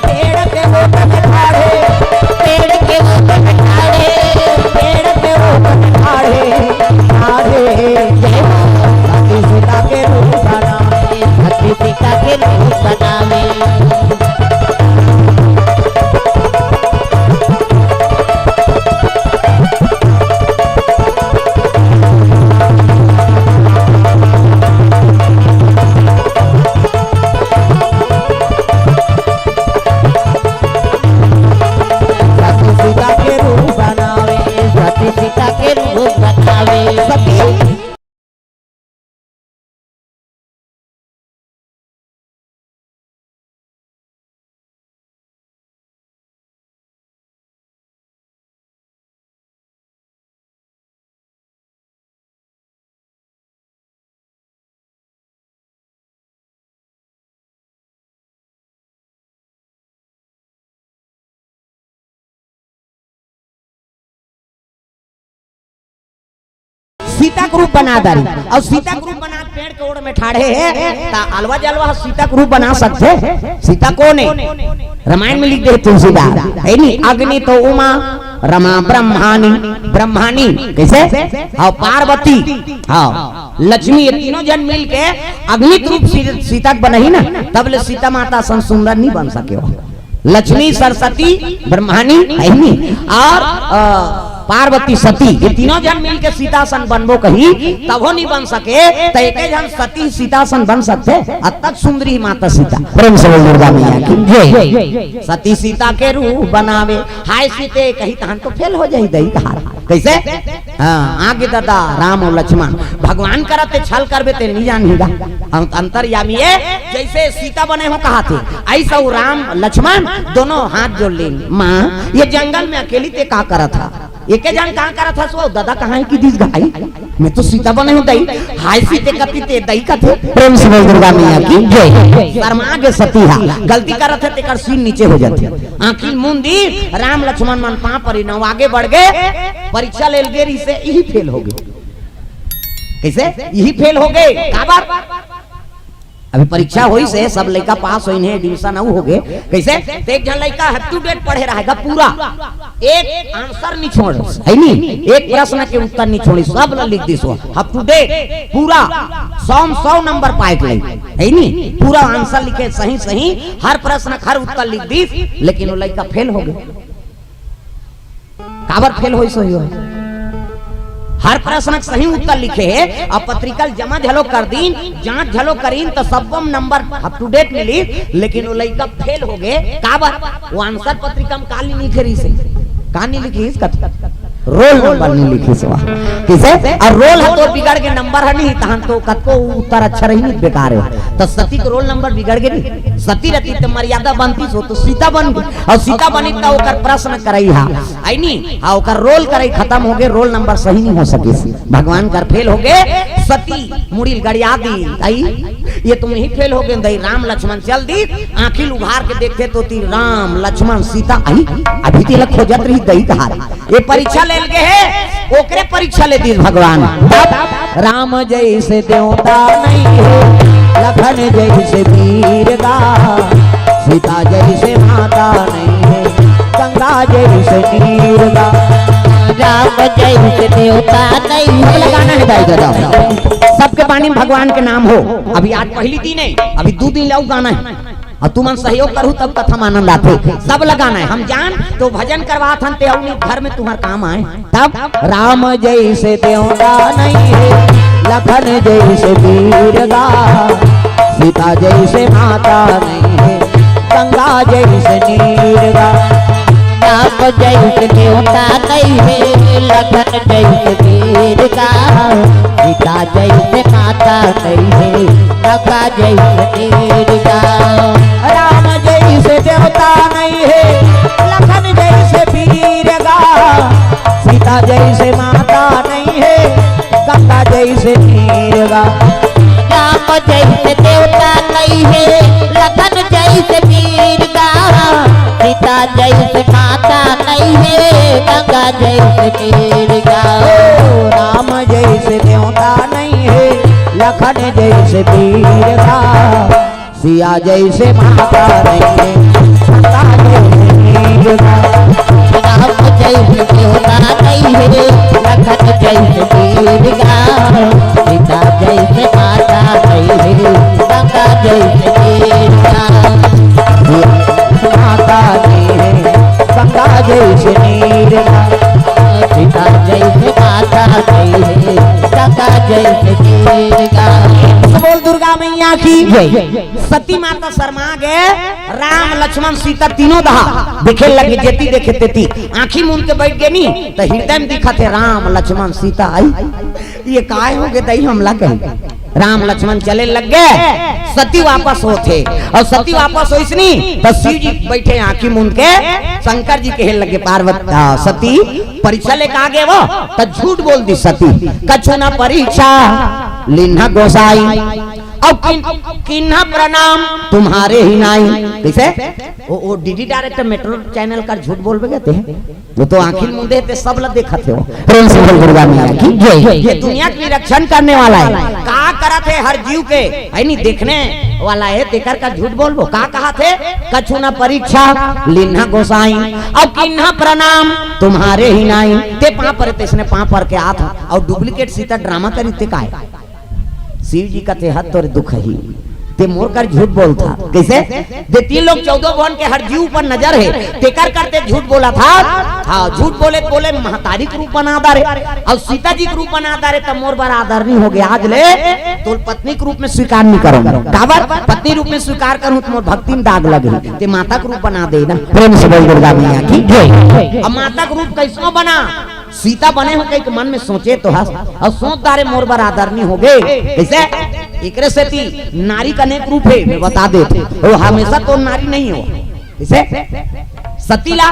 पेड़ पे वो ठाड़े पेड़ के ऊपर ठाड़े पेड़ पे वो ठाड़े सती सीता के रूप बनावे सती सीता के रूप बनावे। सीता का रूप बना दारी और सीता का रूप बना पेड़ के ओर में ठाड़े है अलवा जलवा सीता का रूप बना सकते सीता कौन है रामायण में लिख दे तुलसीदास है नहीं अग्नि तो उमा रमा ब्रह्मानी कैसे हाँ पार्वती हाँ लक्ष्मी ये तीनों जन मिल के अग्नि रूप सीता बनाई ना तब ले सीता माता सन सुंदर नहीं बन सके हो लक्ष्मी सरस्वती ब्रह्मानी है नहीं और पार्वती सती ये तीनों जन मिलके सीतासन बनबो कही तब नहीं बन सके तो एक जन सती सीतासन बन सकते अतक सुंदरी माता सीता प्रेम से बोल दुर्गा मैया की जय। सती सीता के रूप बनावे हाय सीते कही तहन तो फेल हो जाई दई कहा कैसे हाँ आगे दादा राम और लक्ष्मण भगवान करते छल करबे ते नहीं जान हिगा अंतर्यामी है जैसे सीता बने हो कहा थे ऐसा राम लक्ष्मण दोनों हाथ जोड़ ले माँ ये जंगल में अकेली ते का करा था एक जन कहाँ करा था सो दादा कहाँ है कि दिस गाई मैं तो सीता बने हूँ दई हाय सीते कति ते दई का थे प्रेम से बोल दुर्गा मैया की जय। शर्मा के सती हा गलती करत है तेकर सीन नीचे हो जाते आखिर मुंदी राम लक्ष्मण मन पांव पर न आगे बढ़ गए परीक्षा ले गेरी से यही फेल हो गए कैसे यही फेल हो गए का बात। अभी परीक्षा हुई से सब लड़का पास हुई है, एडमिशन हो गए कैसे। तो एक जन लड़का अप टू डेट पढ़े रहेगा, पूरा एक आंसर नहीं छोड़ है नहीं, एक प्रश्न के उत्तर नहीं छोड़ी, सब लिख दी सो अप टू डेट पूरा 100 नंबर पाए है नहीं, पूरा आंसर लिखे सही सही, हर प्रश्न हर उत्तर लिख दी, लेकिन वो लड़का फेल हो गए। काबर फेल हो सही हो, हर प्रश्न सही उत्तर लिखे है और पत्रिकल जमा झलो कर दीन, जांच झलो करीन तो सबम नंबर अप टू डेट मिली, लेकिन वो लड़का फेल हो गए काबर। वो आंसर पत्रिका में काली नहीं लिखे रही से, कहानी लिखी इसका रोल नंबर नहीं लिखी से किसे, और रोल है तो बिगड़ के नंबर है नहीं तहन तो कतको उत्तर अच्छा रही नहीं बेकार है। तो सती को रोल नंबर बिगड़ गए नहीं, सती रहती तो मर्यादा बनती सो तो सीता बन गई, और सीता बनी तो ओकर प्रश्न करई हा आई नहीं, हाँ ओकर रोल करई खत्म हो गए, रोल नंबर सही नहीं हो सके, भगवान कर फेल हो गए। सती मुड़ी गड़िया दी आई, ये तुम ही फेल हो गए दई। राम लक्ष्मण चल दी, आंखिल उघार के देखते तो ती राम लक्ष्मण सीता आई, अभी तिलक खोजत रही दई कहा ये परीक्षा ले गए है, ओकरे परीक्षा ले दी भगवान। राम जैसे देवता नहीं है, लखन जैसे वीर गा, सीता जैसे माता नहीं है, गंगा जैसे नीर गा। राम जैसे देवता नहीं है, लगाना है दाई दादा, सबके बानी भगवान के नाम हो। अभी आज पहली दिन है, अभी 2 दिन लाऊ गाना है, और तुम सहयोग करू तब कथा आनंद आते, सब लगाना है। हम जान तो भजन करवा थन ते घर में तुम्हारे काम आए तब। राम जैसे देवता नहीं है, लखन जैसे वीर गा, सीता जैसे माता नहीं है, गंगा जैसे नीर गा। राम जैसे देवता नहीं है, लखन जैसे वीर गा, सीता जैसे माता नहीं है, गंगा जैसे नीर गा। राम जैसे देवता नहीं है, लखन जैसे वीर गा, सीता जैसे माता नहीं है, गंगा जैसे नीर गा। राम जैसे देवता नहीं है, लखन जैसे वीर गा, सीता जैसे माता नहीं है, गंगा जैसे नीर गा। राम जैसे देवता नहीं है, लखन जैसे वीर गा, सिया जैसे माता नहीं है, गंगा जैसे नीर गा। राम जैसे देवता नहीं है, लखन जैसे वीर गा, सीता जैसे माता नहीं है, गंगा जैसे नीर गा। माता नहीं है, गंगा जैसे नीर गा, सीता जैसे माता नहीं है, गंगा जैसे नीर गा। बोल दुर्गा मैया की सती माता शर्मा गए, राम लक्ष्मण सीता तीनों दहा देखे लगे, जेती देखे तेती आंखी मूंद के बैठ गए नी, तो हृदय में दिखा थे राम लक्ष्मण सीता आई, ये काय हो गए दही हमला कहीं। राम लक्ष्मण चले लग गए, सती वापस होते, और सती वापस हो इसनी तो शिव जी बैठे आंखी मूंद के, शंकर जी कहे लगे पार्वती सती परीक्षा लेके आ गए, वो तो झूठ बोल दी सती, कछु ना परीक्षा लिन्हा गोसाई, और किन्हा प्रणाम तुम्हारे ही नाई। कैसे वो डीडी डायरेक्टर मेट्रो चैनल का झूठ बोल गए थे, वो तो आंखिल मुंदे थे, सब लोग देखा थे। प्रेम से बोल दुर्गा मैया की जय। ये दुनिया की रक्षण करने वाला है, कहा करा थे हर जीव के है नहीं देखने वाला है, तेकर का झूठ बोलबो का कहा थे, कछु ना परीक्षा लिन्हा गोसाई, और किन्हा प्रणाम तुम्हारे ही नाई। ते पा पर ते इसने पा पर के आ था, और डुप्लीकेट सीता ड्रामा करी ते काय शिव जी का ते हद तोरे दुख ही, ते मोर कर झूठ बोलता कैसे, दे 3 लोग 14 भवन के हर जीव पर नजर है, तेकर करते झूठ बोला था। हाँ झूठ बोले बोले महतारी के रूप बना दारे, और सीता जी के रूप बना दारे, तब मोर बार आदर नहीं हो गया, आज ले तो पत्नी के रूप में स्वीकार नहीं करूंगा, काबर पत्नी रूप में स्वीकार करूं तो मोर भक्ति में दाग लगे, ते माता के रूप बना दे ना। प्रेम से बोल दुर्गा मैया की जय। अब माता का रूप कैसो बना, सीता बने हो कहीं मन में सोचे तो हंस, और सोच दारे मोर बार आदर नहीं हो गए कैसे। एकरे से थी नारी का अनेक रूप है, मैं बता देते, वो हमेशा तो नारी नहीं हो कैसे। सतीला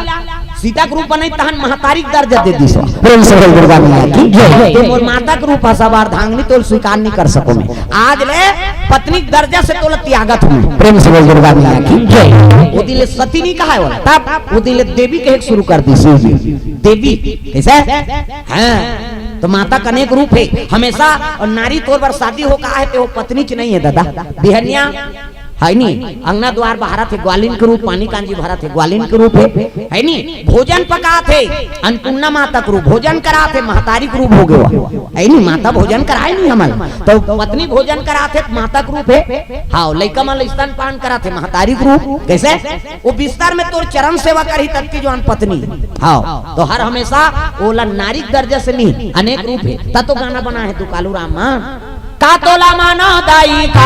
सीता के रूप बने तहन महतारी दर्जा दे दी सो। प्रेम से बोल दुर्गा मैया की जय। तुम और माता के रूप सब अर्धांगिनी तो स्वीकार नहीं कर सको, मैं आज ले पत्नी दर्जा से तो त्यागत हूं। प्रेम से बोल दुर्गा मैया की जय। वो दिले सती नहीं कहा है, तब वो दिले देवी कहे शुरू कर दी शिव जी, देवी कैसे। हाँ तो माता का अनेक रूप है हमेशा। और नारी तौर पर शादी हो कहा है तो वो पत्नी च नहीं है दादा, बिहनिया है नी, अंगना द्वार बाहर थे ग्वालिन के रूप, पानी कांजी भरा थे ग्वालिन के रूप है नी। भोजन पका थे अन्नपूर्णा माता के रूप, भोजन करा थे महतारी के रूप हो गया है नी। माता भोजन कराए नहीं हमारे, तो पत्नी भोजन करा थे माता के रूप है। हाँ लइका मल स्तन पान करा थे महतारी के रूप। कैसे वो बिस्तर में तोर चरण सेवा करी तब की जो पत्नी। हाँ तो हर हमेशा ओला नारी दर्जा से नहीं अनेक रूप है। तब तो गाना बना है तू कालू राम का तोला माना दाई का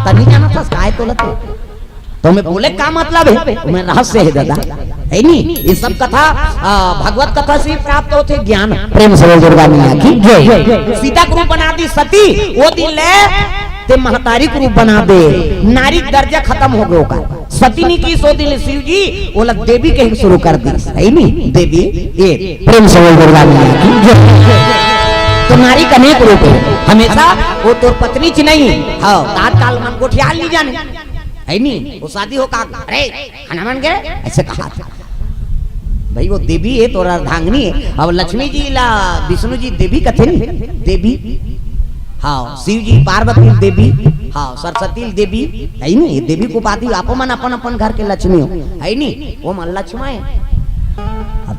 तनी जाना था काय तोलते तो मैं बोले का मतलब है, मैं रहस्य है दादा है नी। ये सब कथा भगवत कथा से प्राप्त होते ज्ञान। प्रेम से दुर्गा मैया की जय। सीता के रूप बना दी सती, वो दिन ले ते महतारी के रूप बना दे, नारी दर्जा खत्म हो गया का। सती ने की सो दिन शिव जी वो लग देवी के शुरू कर दी है नी, देवी ये प्रेम से दुर्गा मैया की जय। तो नारी का अनेक रूप है हमेशा, वो तो पत्नी च नहीं। हाँ तात्काल मन को ख्याल नहीं जाने है नी। वो शादी हो का अरे खाना बन गए ऐसे कहा था भाई, वो देवी है तो अर्धांगिनी है। अब लक्ष्मी जी ला विष्णु जी देवी कथे देवी, हाँ शिव जी पार्वती देवी, हाँ सरस्वती देवी है नी। देवी को पाती आप मन अपन अपन घर के लक्ष्मी हो है नी, वो मन लक्ष्मा है।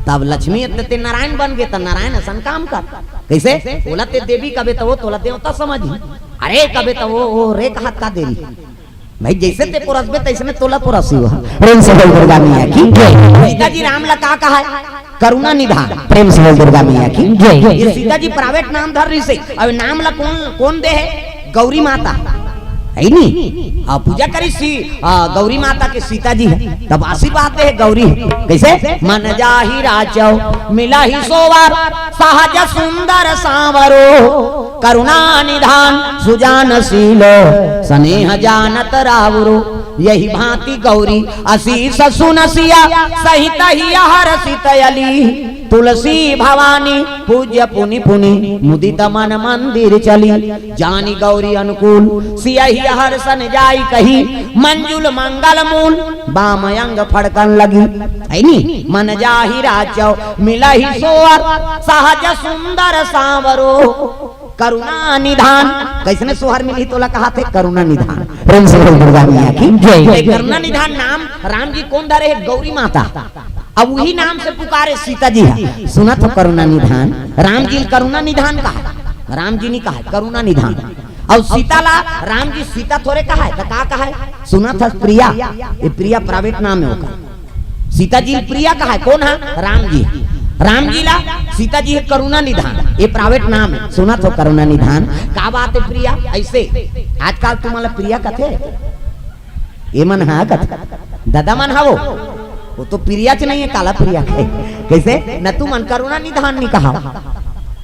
तब लक्ष्मी ते नारायण बन गए तो नारायण असन काम कर। कैसे बोला ते देवी कबे तो वो तोला देवता समझ, अरे कबे तो वो रे कहत का देरी भाई, जैसे ते पुरसबे तैसे तोला पुरसी हुआ। प्रेम से बोल दुर्गा मैया की जय। सीता जी राम ला का कहा है करुणा निधान। प्रेम से बोल दुर्गा मैया की जय। ये सीता जी प्राइवेट नाम धर रही से, अब नाम ला कौन दे है गौरी माता है नी। पूजा करी सी गौरी माता के सीता जी है, तब आशीर्वाद है गौरी। कैसे मन जाहि राचौ मिला ही सोवार, सहज सुंदर सांवरो करुणा निधान सुजानशीलो स्नेह जानत रावरो। यही भांति गौरी असीस सुनसिया सहित ही हर्षित अली। तुलसी भवानी पूज्य पुनि पुनि मुदित मन मंदिर चली। जानी गौरी अनुकूल सियहि हर्षन जाई कही, मंजुल मंगल मूल बामयंग फड़कन लगी है नी। मन जाहि राचौ मिलहि सोअर, सहज सुंदर सांवरो करुणा निधान। कैसने सोहर मिली तोला कहा थे करुणा निधान। प्रेम से दुर्गा मैया की जय। करुणा निधान नाम राम जी कौन धरे गौरी माता, अब वही नाम से पुकारे सीता जी है। सुना तो करुणा निधान, राम जी करुणा निधान कहा, राम जी ने कहा करुणा निधान। और सीता ला राम जी सीता थोड़े कहा है, तो का कहा है सुना था प्रिया, ये प्रिया प्राइवेट नाम है होगा। सीता जी प्रिया कहा है कौन है राम जी, राम जी ला सीता जी है करुणा निधान, ये प्राइवेट नाम है। सुना तो करुणा निधान का बात है प्रिया। ऐसे आजकल तुम्हारा प्रिया कथे ये मन है कथे दादा मन है वो तो प्रिया च नहीं है काला प्रिया है। कैसे न तू मन करुणा निधान नहीं कहा,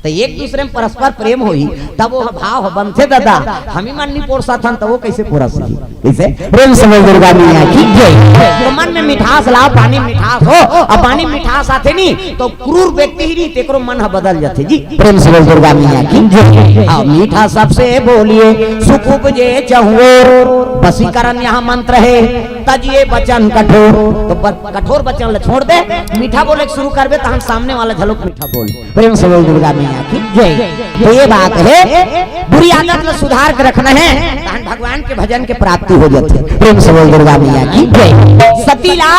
तो एक दूसरे में परस्पर प्रेम होई तब वो भाव बनते दादा। हम ही मन नहीं पोरसा था तो वो कैसे पोरस कैसे। प्रेम से दुर्गा मैया की जय। तो मन में मिठास लाओ, पानी मिठास हो और पानी मिठास आते नहीं तो क्रूर व्यक्ति ही नहीं तेकरो मन बदल जाते जी। प्रेम से दुर्गा मैया की जय। आओ मीठा सबसे बोलिए सुख उपजे चहुओर, वशीकरण यहाँ मंत्र है तजिए वचन कठोर। तो कठोर वचन छोड़ दे, मीठा बोले शुरू करबे तो हम सामने वाला झलक मीठा बोल। प्रेम से दुर्गा मैया की जय। तो ये बात है बुरी आदत में सुधार कर रखना है, भगवान के भजन के प्राप्ति हो जाती है। प्रेम से दुर्गा मैया की जय। सतीला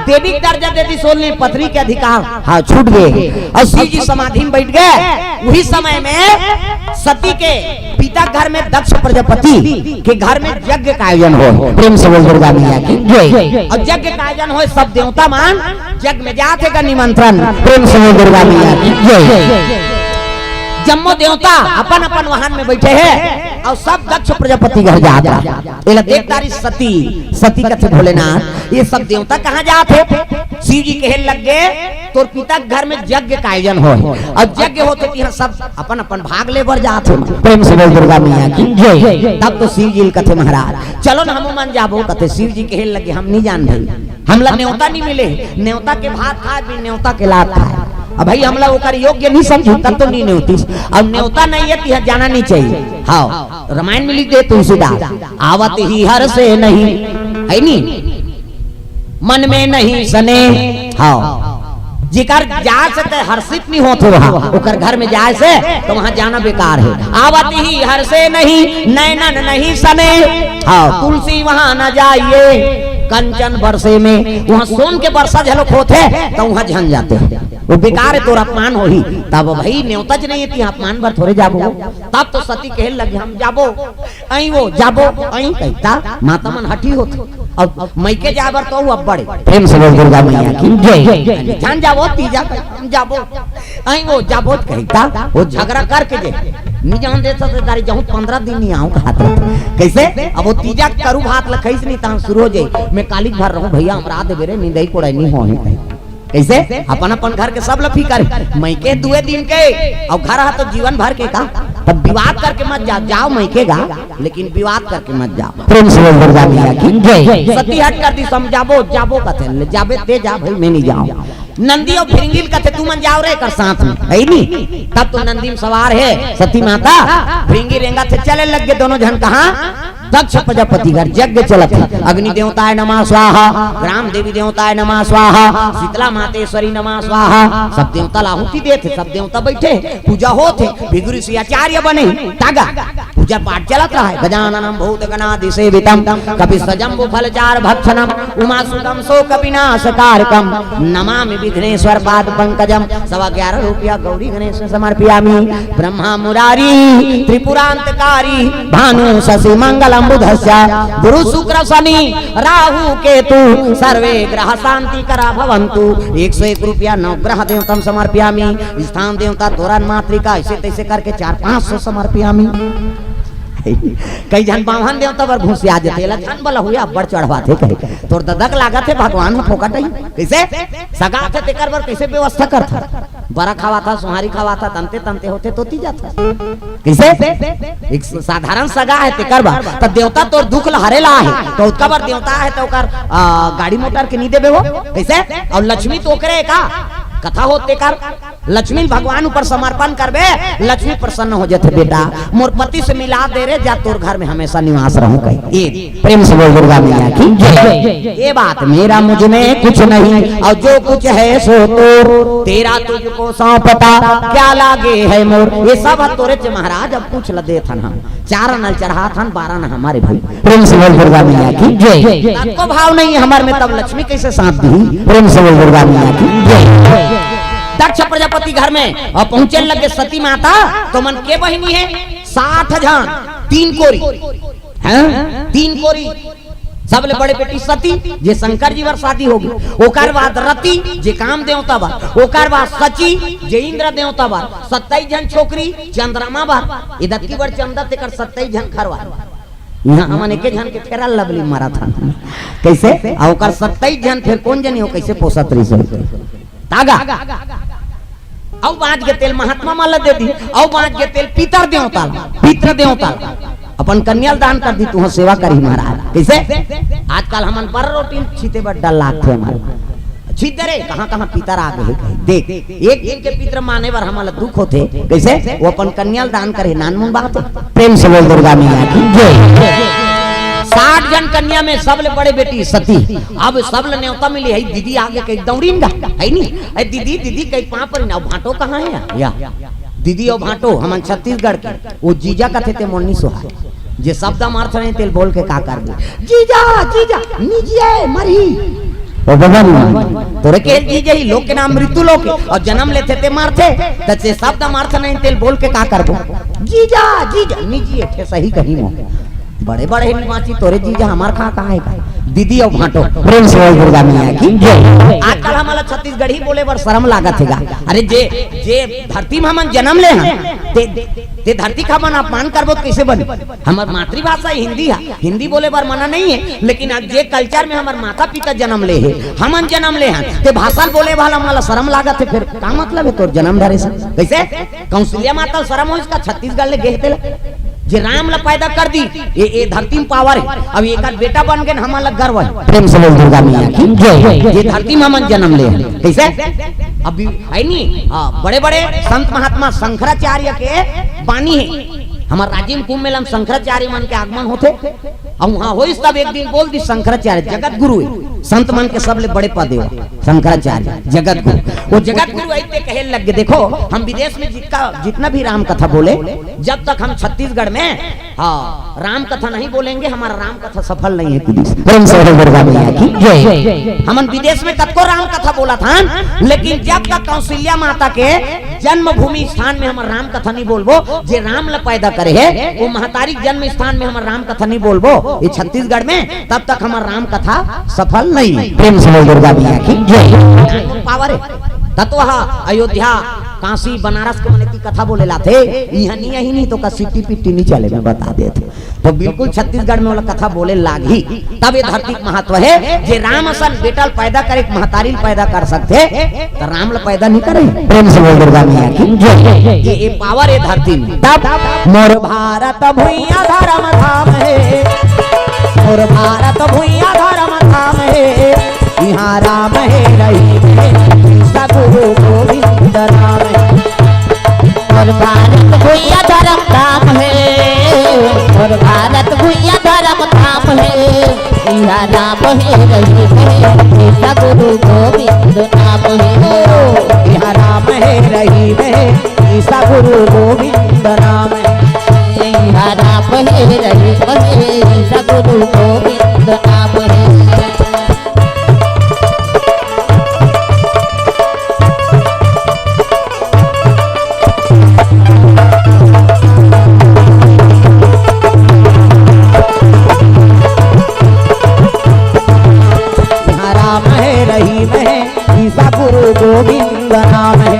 देवी दर्जा देती सोलने पत्नी के अधिकार हाँ छूट गए और शिव जी समाधि में बैठ गए। वही समय में सती के पिता घर में दक्ष प्रजापति के घर में यज्ञ का आयोजन हो। प्रेम से दुर्गा मैया की जय। और यज्ञ का आयोजन हो, सब देवता मान यज्ञ में जाते का निमंत्रण। प्रेम से दुर्गा मैया की जय। जम्मो देवता अपन अपन वाहन में बैठे हैं और सब दक्ष प्रजापति घर जाता है। देखतारी सती सती कथे भोलेनाथ ये सब देवता कहाँ जाते। शिव जी कहे लग गए तो पिता घर में यज्ञ का आयोजन हो और यज्ञ होते कि सब अपन अपन भाग ले बढ़ जाते। प्रेम से दुर्गा मैया की जय। तब तो शिव जी कथे महाराज चलो न हम मन जाबो कथे। शिव जी कहे लगे हम नहीं जान भाई, हमला न्योता नहीं मिले, न्योता के भात खाए भी न्योता के लात खाए। अब भाई हमला ओकर योग्य नहीं समझू तब तो नहीं न्योती। अब न्योता नहीं है तो जाना नहीं चाहिए। हाँ रामायण में लिख दे तुलसीदास आवत ही हर से नहीं है नी मन में नहीं सने। हाँ जिकर जाए से ते हर्षित नहीं होते वहाँ, उकर घर में जाए से तो वहाँ जाना बेकार है। आवत ही हर्षे नहीं नैनन नहीं सने, हाँ तुलसी वहाँ न जाइए कंचन बरसे में, वहाँ सोन के बरसा झलक होते तो वहाँ झन जाते हैं, वो बेकार है, तोरा अपमान हो ही। तब भाई न्योतज नहीं थी, अपमान भर थोड़े जाबो। तब तो सती कहे लगे हम जाबो, आई वो जाबो आई कहता माता मन हटी होती। अब मैके जाबर तो अब बड़े प्रेम से बोल दुर्गा मैया की जय, जान जाबो तीजा हम जाबो आई वो जाबो कहता, वो झगड़ा करके जे नहीं जान देता से दारी जाऊं 15 दिन नहीं आऊं कहा कैसे। अब वो तीजा करू भात लखैस नहीं ता शुरू हो जाए, मैं कालिक भर रहूं भैया हमरा दे बेरे नींदई कोड़ाई नहीं हो कैसे। अपन अपन घर के सब लफी करे, मैके 2 दिन के और घर है तो जीवन भर के का। तब विवाद करके मत जाओ मैकेगा, लेकिन विवाद करके मत जाओ। प्रेम से बोल दुर्गा मैया की जय। सती हट कर दी समझाबो जाबो कथे जाबे ते जा भाई मैं नहीं जाऊं। नंदी और फिरंगिल कथे तू मन जाओ रे कर साथ में है नहीं। तब तो नंदी में सवार है सती माता, फिरंगी रेंगा से चले लग गए दोनों जन। कहा दक्ष प्रजापति घर यज्ञ चलत है, अग्नि देवताय नमः स्वाहा, ग्राम देवी देवताय नमः स्वाहा, शीतला मातेश्वरी नमः स्वाहा। सब देवता लाहुति देते, सब देवता बैठे पूजा होते, भिगुरी से आचार्य बने तागा पूजा पाठ चलत रहा है। गजाननम भूत गणाधि सेवितम कपि सजम्बु फलचार भक्षणम उमा सुतम शोक विनाशकारकम नमामि विघ्नेश्वर पाद पंकजम। 11.25 रुपया गौरी गणेश समर्पयामि। ब्रह्मा मुरारी त्रिपुरांतकारी भानु शशि मंगलम बुधस्य गुरु शुक्र शनि राहु केतु सर्वे ग्रह शांति करा भवन्तु। 101 रुपया नवग्रह देवतम समर्पयामि। स्थान देवता तोरण मातृका ऐसे तैसे करके 400-500 समर्पयामि। कई जन बावन देवता पर घुसिया जते लखन बला हुआ बड़ चढ़वा थे कहे तोर ददक लागत है भगवान में फोकट है कैसे सगा थे तेकर बर कैसे व्यवस्था करता। बरा खावा था सुहारी खावा था तंते तंते होते तो तीजा था कैसे। एक साधारण सगा है तेकर बार तो देवता तोर दुख हरेला है तो उसका बार देवता है तो ओकर गाड़ी मोटर के नहीं देबे हो कैसे। और लक्ष्मी तो करे का कथा होते कर लक्ष्मी भगवान ऊपर समर्पण करबे, लक्ष्मी प्रसन्न हो जाते। बेटा मोर पति से मिला दे रे जा तोर घर में हमेशा निवास रहूं कहीं। ये प्रेम से बोल दुर्गा मैया की जय। ये बात मेरा मुझ में कुछ नहीं और जो कुछ है सो तो तेरा तुझको सौंपता क्या लागे है मोर। ये सब तोरे चे महाराज अब पूछ ल दे थन हम 4 नल चढ़ा थन 12 न हमारे भाई। प्रेम से बोल दुर्गा मैया की जय। तब को भाव नहीं है हमारे में तब लक्ष्मी कैसे साथ दी। प्रेम से बोल दुर्गा मैया की जय। दक्ष प्रजापति घर में और पहुंचे लगे सती माता तो मन के बहिनी है 60 जन 3 कोरी हैं 3 कोरी सबले बड़े बेटी सती जे शंकर जी वर शादी होगी। ओकर बाद रति जे काम देवता बा, ओकर बाद सची जे इंद्र देवता बा। 27 जन छोकरी चंद्रमा बा। इधर की बड़ चंदा तेकर 27 जन खरवा यहाँ हमन एक जन के फेरा लवली मारा था कैसे। और ओकर 27 जन फिर कौन जनी हो कैसे पोसत रही से तागा। औ बाज के तेल महात्मा माला दे दी। औ बाज के तेल पितर देवता अपन कन्या दान कर दी। तू सेवा करी महाराज कैसे। आजकल हमन पर रोटी छीते बड्डा लाख थे हमारे छीते रे कहां पितर आ गए देख। एक दिन के पितर माने बर हमारा दुख होते कैसे। वो अपन कन्या दान करे नानमुन बात। प्रेम से बोल दुर्गा मैया की जय। 60 जन कन्या में सबले बड़े बेटी सती। अब सबले न्योता मिली है दीदी आगे कहीं दौड़ीन गा है नहीं। अरे दीदी कहीं पां पर ना भाटो कहाँ है या दीदी और भाटो हमन छत्तीसगढ़ के वो जीजा कथे ते मोरनी सोहा जे शब्द अर्थ नहीं तेल बोल के का कर दे जीजा निजिए मरी ओ भगवान तोरे के जीजे ही लोग के नाम मृत्यु लोग और जन्म लेते ते मारते तसे शब्द अर्थ नहीं तेल बोल के का करबो। जीजा निजिए थे सही कहीं मो बड़े बड़े निवासी तोरे जीजा हमार कहाँ है दीदी और भाटो। प्रेम से बोल दुर्गा मैया की जय। आजकल हमारा छत्तीसगढ़ी बोले बर शर्म लागत हैगा। अरे जे धरती में हमन जन्म ले हैं ते धरती का मन अपमान करबो कैसे बने। हमार मातृभाषा हिंदी है, हिंदी बोले बर मना नहीं है। लेकिन आज जे कल्चर में हमार माता पिता जन्म ले है हमन जन्म ले हैं ते भाषा बोले वाला माला शर्म लागत है। फिर का मतलब है तोर जन्म धरे से कैसे। कौशल्या माता शर्म हो इसका छत्तीसगढ़ ले गेते जे राम ला पैदा कर दी ये धरती में पावर है। अब एक बेटा बन गए हमारा गर्व है। प्रेम से बोल दुर्गा मैया की जय। ये धरती में हमन जन्म ले कैसे। अभी है नहीं बड़े बड़े संत महात्मा शंकराचार्य के वाणी है। हमारे राजीव कुंभ मेला में शंकराचार्य मन के आगमन होते और वहां हो तब एक दिन बोल दी शंकराचार्य जगत गुरु है, संत मन के सबले बड़े पद है शंकराचार्य जगत गुरु। वो जगत गुरु ऐसे कहे लग गए, देखो हम विदेश में जितना भी राम कथा बोले, जब तक हम छत्तीसगढ़ में हाँ राम कथा नहीं बोलेंगे हमारा राम कथा सफल नहीं है। हम विदेश में कतको राम कथा बोला था, लेकिन जब तक कौशल्या माता के जन्मभूमि स्थान में हमारा राम कथा नहीं बोलबो, जे राम ल पैदा करे है वो महतारी जन्म स्थान में हमारा राम कथा नहीं बोलबो ये छत्तीसगढ़ में, तब तक हमारा राम कथा सफल नहीं। प्रेम से दुर्गा मैया की जय। पावर है तत्व अयोध्या काशी बनारस के मन की कथा बोले लाते, यहाँ नहीं तो का सिटी पिट्टी नहीं चले, मैं बता देते। तो बिल्कुल छत्तीसगढ़ में वाला कथा बोले लागी, तब ये धरती महत्व है। जे राम असन बेटल पैदा करे महतारी पैदा कर सकते, तो राम ल पैदा नहीं करे। प्रेम से दुर्गा मैया की जय। ये पावर है धरती में। तब मोर भारत भुइया धर्म धाम है, मोर भारत भुइया धर्म धाम है, यहाँ राम है रही गुरु गोविंद राम है। और भारत भुइया धर्म धाम है, और भारत भुइया धर्म धाम है, यहाँ राम है रही है गुरु गोविंद नाम है। यहाँ राम है रही है ईसा गुरु गोविंद राम है। यहाँ राम है रही है ईसा गुरु गोविंद नाम है। गोविंद नाम है, नाम है रही है गुरु गोविंद नाम है।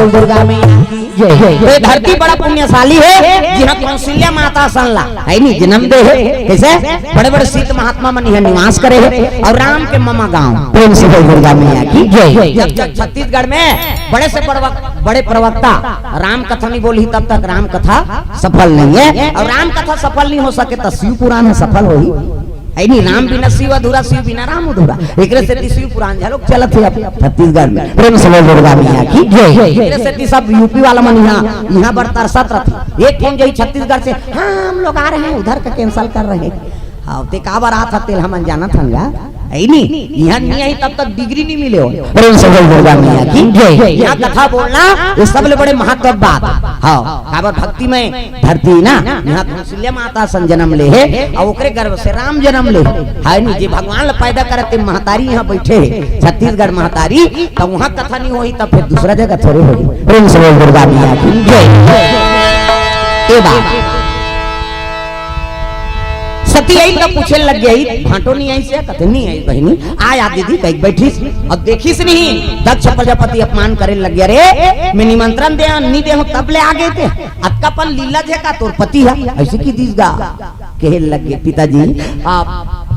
दुर्गा मैया की जय। धरती बड़ा पुण्यशाली है, जहाँ कौशल्या माता सनला है नहीं जन्म दे है, कैसे बड़े बड़े सिद्ध महात्मा मन यहाँ निवास करे है, और राम के मामा गांव। प्रेम से दुर्गा मैया की जय। जब तक छत्तीसगढ़ में बड़े से बड़े प्रवक्ता राम कथा नहीं बोली, तब तक राम कथा सफल नहीं है। और राम कथा सफल नहीं हो सके तो शिव पुराण सफल होई है नहीं। राम बिना शिव अधूरा, शिव बिना राम अधूरा। एक से शिव पुराण झलक चलत है छत्तीसगढ़ में। प्रेम से दुर्गा मैया की जय। एक से सब यूपी वाला मन यहाँ बड़ तरसत रहती, एक फोन जो छत्तीसगढ़ से हाँ हम लोग आ रहे हैं उधर का कैंसल कर रहे हैं। हाँ ते का बार आता तेल हम जाना था नहीं, यहाँ नहीं आई तब तक डिग्री नहीं मिले हो। प्रेम से दुर्गा मैया की जय। यहाँ कथा बोलना ये सबले बड़े महत्व बात। हाँ काबर भक्ति में धरती ना, यहाँ कौशल्या माता सन जन्म ले है, और ओकरे गर्भ से राम जन्म ले है नहीं। जे भगवान ल पैदा करते महतारी यहाँ बैठे है छत्तीसगढ़ महतारी, तब वहाँ कथा नहीं हुई तब फिर दूसरा जगह थोड़ी होगी। प्रेम से दुर्गा मैया की जय। सती आई तो पूछे लग गई भाटो नहीं आई से कथे नहीं आई बहनी आया दीदी कहीं बैठी और देखी से नहीं। दक्ष प्रजापति अपमान करे लग गया, रे मैं निमंत्रण दे नहीं दे तब ले आ गए थे, अक्कापन लीला जे का तोर पति है ऐसे की दीसगा कहे लग गए। पिताजी आप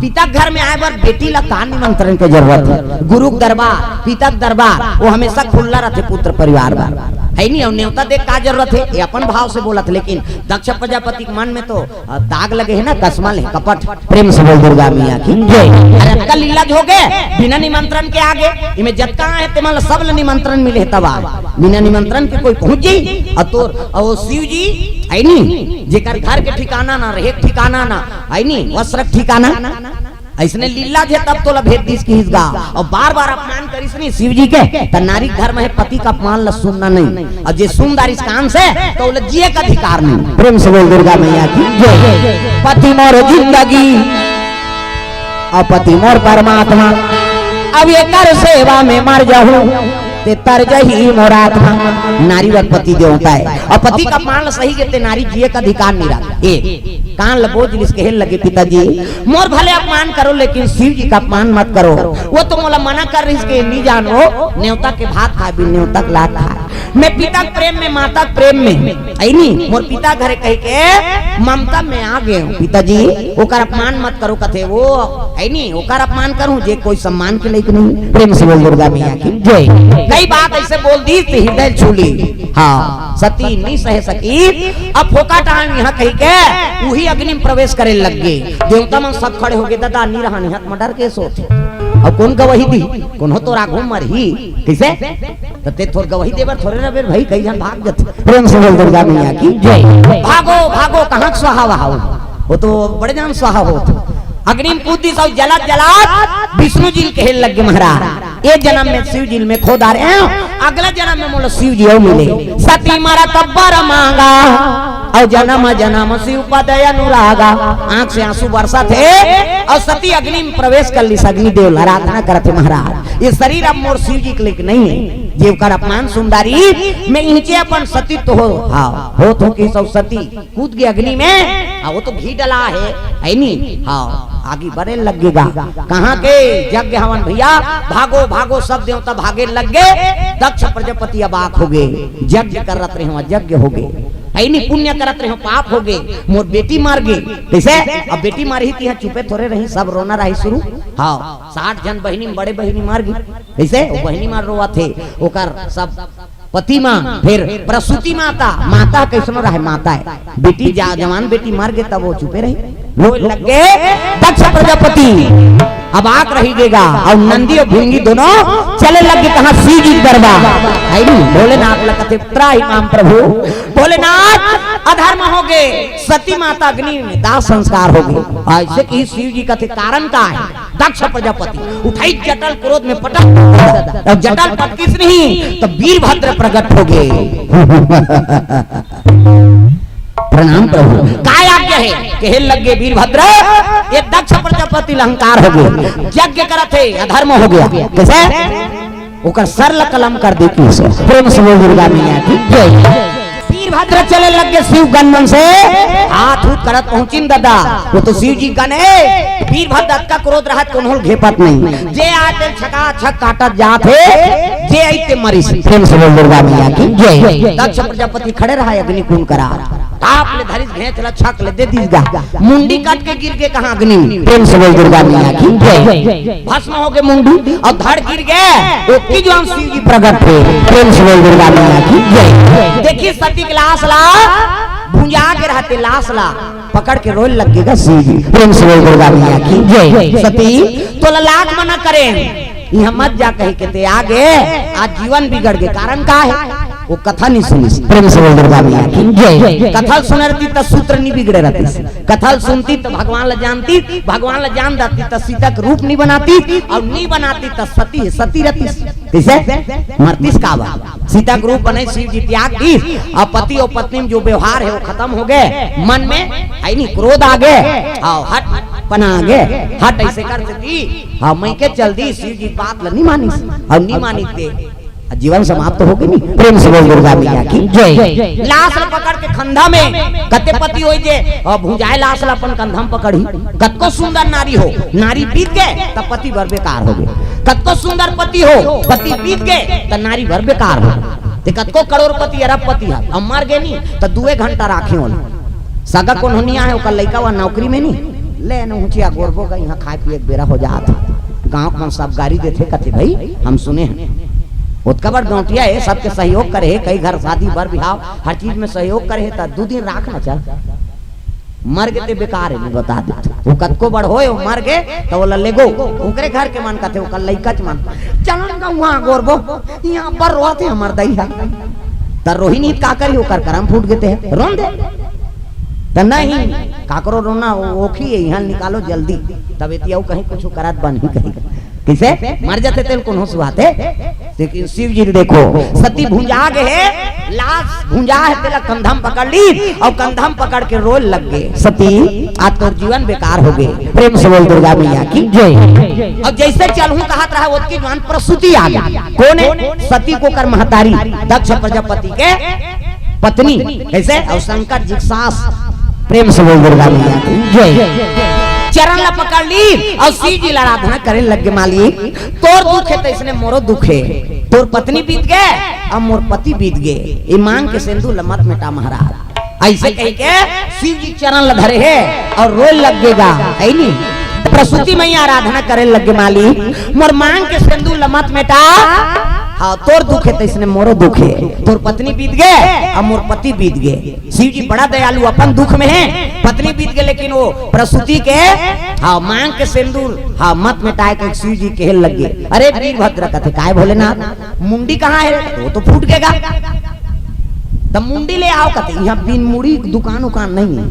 पिता घर में आए बार बेटी ला का निमंत्रण के जरूरत है। गुरु दरबार पिता दरबार वो हमेशा खुला रहते पुत्र परिवार बार है नहीं। और न्योता देख का जरूरत है ये अपन भाव से बोलत, लेकिन दक्ष प्रजापति के मन में तो दाग लगे है ना, कसमल है कपट। प्रेम से बोल दुर्गा मैया की जय। अरे अक्का लीलाज हो गए बिना निमंत्रण के आगे, इमे जत्ता है ते मतलब सब निमंत्रण मिले तब आ, बिना निमंत्रण के कोई पहुंच जाई। और शिव जी है नहीं जेकर घर के ठिकाना ना रहे ठिकाना ना है नहीं वस्त्र ठिकाना ऐसने लीला जे तब तो भेद दिस की हिस्गा और बार बार अपमान करिस नहीं शिव जी के। त नारी घर में है पति का अपमान ल सुनना नहीं, और जे सुनदार इस कान से तो जिए का अधिकार नहीं। प्रेम से बोल दुर्गा मैया की जय। पति मोर जिंदगी और पति मोर परमात्मा, अब ये कर सेवा में मर जाऊं ते तर जही मोरात्मा। नारी व पति देवता है, और पति का अपमान सही के नारी जिए का अधिकार नहीं रहा। ए कान लबोज जिसके हेल लगे पिताजी मोर भले अपमान करो लेकिन शिव जी का अपमान मत करो। वो तो मोला मना कर रही इसके नहीं जानो न्योता के भात खा भी न्योता लात खा। मैं पिता प्रेम में माता प्रेम में आई नहीं मोर पिता घरे कह के ममता में आ गए हूँ। पिताजी ओकर अपमान मत करो कथे वो आई नहीं ओकर अपमान करूँ जे कोई सम्मान के लायक नहीं। प्रेम से बोल दुर्गा मैया की जय। कई बात ऐसे बोल दी तो हृदय छूली। हाँ सती नहीं सह सकी, अब फोका टाइम यहाँ कही के वही अग्नि में प्रवेश करे लग गए। देवता मन सब खड़े हो गए, दादा नहीं रहा हाथ में डर के सोते अब कौन गवाही दी कौन हो तो राघो मरही कैसे तो ते थोड़ गवाही देवर थोड़े ना बेर भाई कई जन भाग जाते प्रेम से बोल दुर्गा मैया की जय भागो भागो कहां स्वाहा वहाओ वो तो बड़े जान स्वाहा हो अग्निम कूदी सब जलत जलत विष्णु जी के हेल लग गए महाराज एक जन्म में शिव जी में खोद आ रहे हैं अगला जन्म में मोला शिव जी मिले सती मारा तब्बर मांगा और जन्म जन्म शिव पद अनुरागा आंख से आंसू बरसा थे और सती अग्नि में प्रवेश कर ली अग्नि देव आराधना करते महाराज ये शरीर अब मोर शिव जी के लिए नहीं है जीव कर अपमान सुंदरी में इनचे अपन सती तो हो हाँ हो तो कि सब सती कूद गई अग्नि में वो तो घी डला है नहीं हाँ आगे बढ़े लगेगा कहाँ के यज्ञ हवन भैया भागो भागो सब देवता भागे लग गए दक्ष प्रजापति अबाक हो गए यज्ञ कर रहे हो यज्ञ हो गए नहीं पुण्य करत रहे हो पाप हो गए मोर बेटी मार गई कैसे अब बेटी मारी थी चुपे थोड़े रही सब रोना रही शुरू हाँ 60 जन बहनी बड़े बहनी मार गई कैसे वो बहनी मार रोआ थे ओकर सब पति माँ फिर प्रसूति माता माता कैसनो रहे माता है बेटी जवान बेटी मार गए तब वो चुपे रही रोए लग गए दक्ष प्रजापति अब आक रही देगा और नंदी और भिंगी दोनों चले लग गए कहा शिव जी दरबार भोलेनाथ लगते त्राहिमाम प्रभु भोलेनाथ अधर्म हो गए सती माता अग्नि में दाह संस्कार हो गए ऐसे कि शिव जी का कारण का है दक्ष प्रजापति उठाई जटल क्रोध में पटक और जटल पटकिस नहीं तो वीरभद्र प्रकट हो गए प्रणाम प्रभु काय आज्ञा है कहे लग गए वीरभद्र ये दक्ष प्रजापति अहंकार हो गए यज्ञ करते अधर्म हो गया कैसे ओकर सरल कलम कर दी प्रेम से बोल दुर्गा मैया की जय वीरभद्र चले लग गए शिव गण से हाथ उठ करत पहुंचिन दादा वो तो शिव जी गण है वीरभद्र का क्रोध रहत कोनोल घेपत नहीं जे आते छका छक काटत जाते जे आते मरी प्रेम से बोल दुर्गा मैया की जय दक्ष प्रजापति खड़े रहा अग्नि कुंड करा ताप ले धरिस घेच ला छक ले दे दीगा मुंडी काट के गिर के कहां अग्नि प्रेम से बोल दुर्गा मैया की जय भस्म हो गए मुंडी और धड़ गिर गए वो की जवान शिव जी प्रकट हुए प्रेम से बोल दुर्गा मैया की जय देखिए सती की लाश ला भुंजा के रहते लाश ला पकड़ के रोल लगेगा शिव जी प्रेम से बोल दुर्गा मैया की जय सती तो लाख मना करें यह मत जा कहे के ते आगे आज जीवन बिगड़ गए कारण का है वो कथा नहीं सुनी प्रेम से बोल दुर्गा मैया की जय कथा सुनती तो सूत्र नहीं बिगड़े रहती कथा सुनती तो भगवान ला जानती भगवान ला जान जाती तो सीता का रूप नहीं बनाती और नहीं बनाती तो सती सती रहती कैसे मरतीस का सीता का रूप बने शिव जी त्याग की और पति और पत्नी में जो व्यवहार है वो खत्म हो गए मन में आई नहीं क्रोध आ गए हट पना आ गए हट ऐसे कर सकती हाँ मैं के चल दी शिव जी बात नहीं मानी और नहीं मानी थे जीवन समाप्त हो गई नहीं प्रेम से बोल दुर्गा मैया की जय लाश पकड़ के खंधा में कते पति होई जे और भुंजाए लाश अपन कंधा में पकड़ी कतको सुंदर नारी हो नारी बीत गए तब पति भर बेकार हो गए कतको सुंदर पति हो पति बीत गए तो नारी भर बेकार हो ते कतको करोड़पति अरबपति है अब मर गए नहीं तो 2 घंटा राखे हो सगा कौन होनिया है ओकर लइका वा नौकरी में नहीं ले न ऊंचिया गोरबो का यहाँ खाए पिए बेरा हो जाता गांव में सब गाड़ी देते कथे भाई हम सुने हैं उत्का बड़ गौटिया है सबके सहयोग करे कई घर शादी बर बिहाव हर चीज में सहयोग करे तो 2 दिन राखना चल मर गए बेकार है बता दे वो कतको बड़ होए मर गए तो वो ले गो ओकरे घर के मन कथे ओकर लइका च मन चलन का वहां गोरबो यहां पर रोते हमर दैया त रोहिणी का करी ओकर करम फूट गए हैं रोन दे त नहीं काकरो रोना ओखी यहां निकालो जल्दी तब एतिया कहीं कुछ करत बन ही कहीं किसे मर जाते तेल कौन सुहाते लेकिन शिव जी देखो सती भुंजा गए लाश भुंजा है तेला कंधम पकड़ ली और कंधम पकड़ के रोल लग गए सती आज तो जीवन बेकार हो गए प्रेम से बोल दुर्गा मैया की जय और जैसे चलूं कहत रहा उसकी जवान प्रसूति आ गई कौन है सती को कर महतारी दक्ष प्रजापति के पत्नी कैसे और शंकर जी सास प्रेम से बोल दुर्गा मैया की जय चरण ला पकड़ ली और शिव जी आराधना करे लग गए मालिक तोर दुख है तो इसने मोरो दुख है तोर पत्नी बीत गए अब मोर पति बीत गए ये मांग के सिंधु लमत मिटा महाराज ऐसे कह के शिव जी चरण ला धरे है और रोल लग गएगा है नी प्रसूति मैया आराधना करे लग गए मालिक मोर मांग के सिंधु लमत मिटा हाँ तोर दुख है तो इसने मोरो दुख है तोर पत्नी बीत गए और मोर पति बीत गए शिव जी बड़ा दयालु अपन दुख में है पत्नी बीत गए, लेकिन वो प्रसूति के हाँ मांग के सिंदूर हाँ मत मिटाए के शिव जी के लग गए। अरे वीरभद्र कथे काय भोलेनाथ मुंडी कहाँ है, वो तो फूट गएगा, तब मुंडी ले आओ कहते। यहाँ बिन मुड़ी दुकान उकान नहीं है,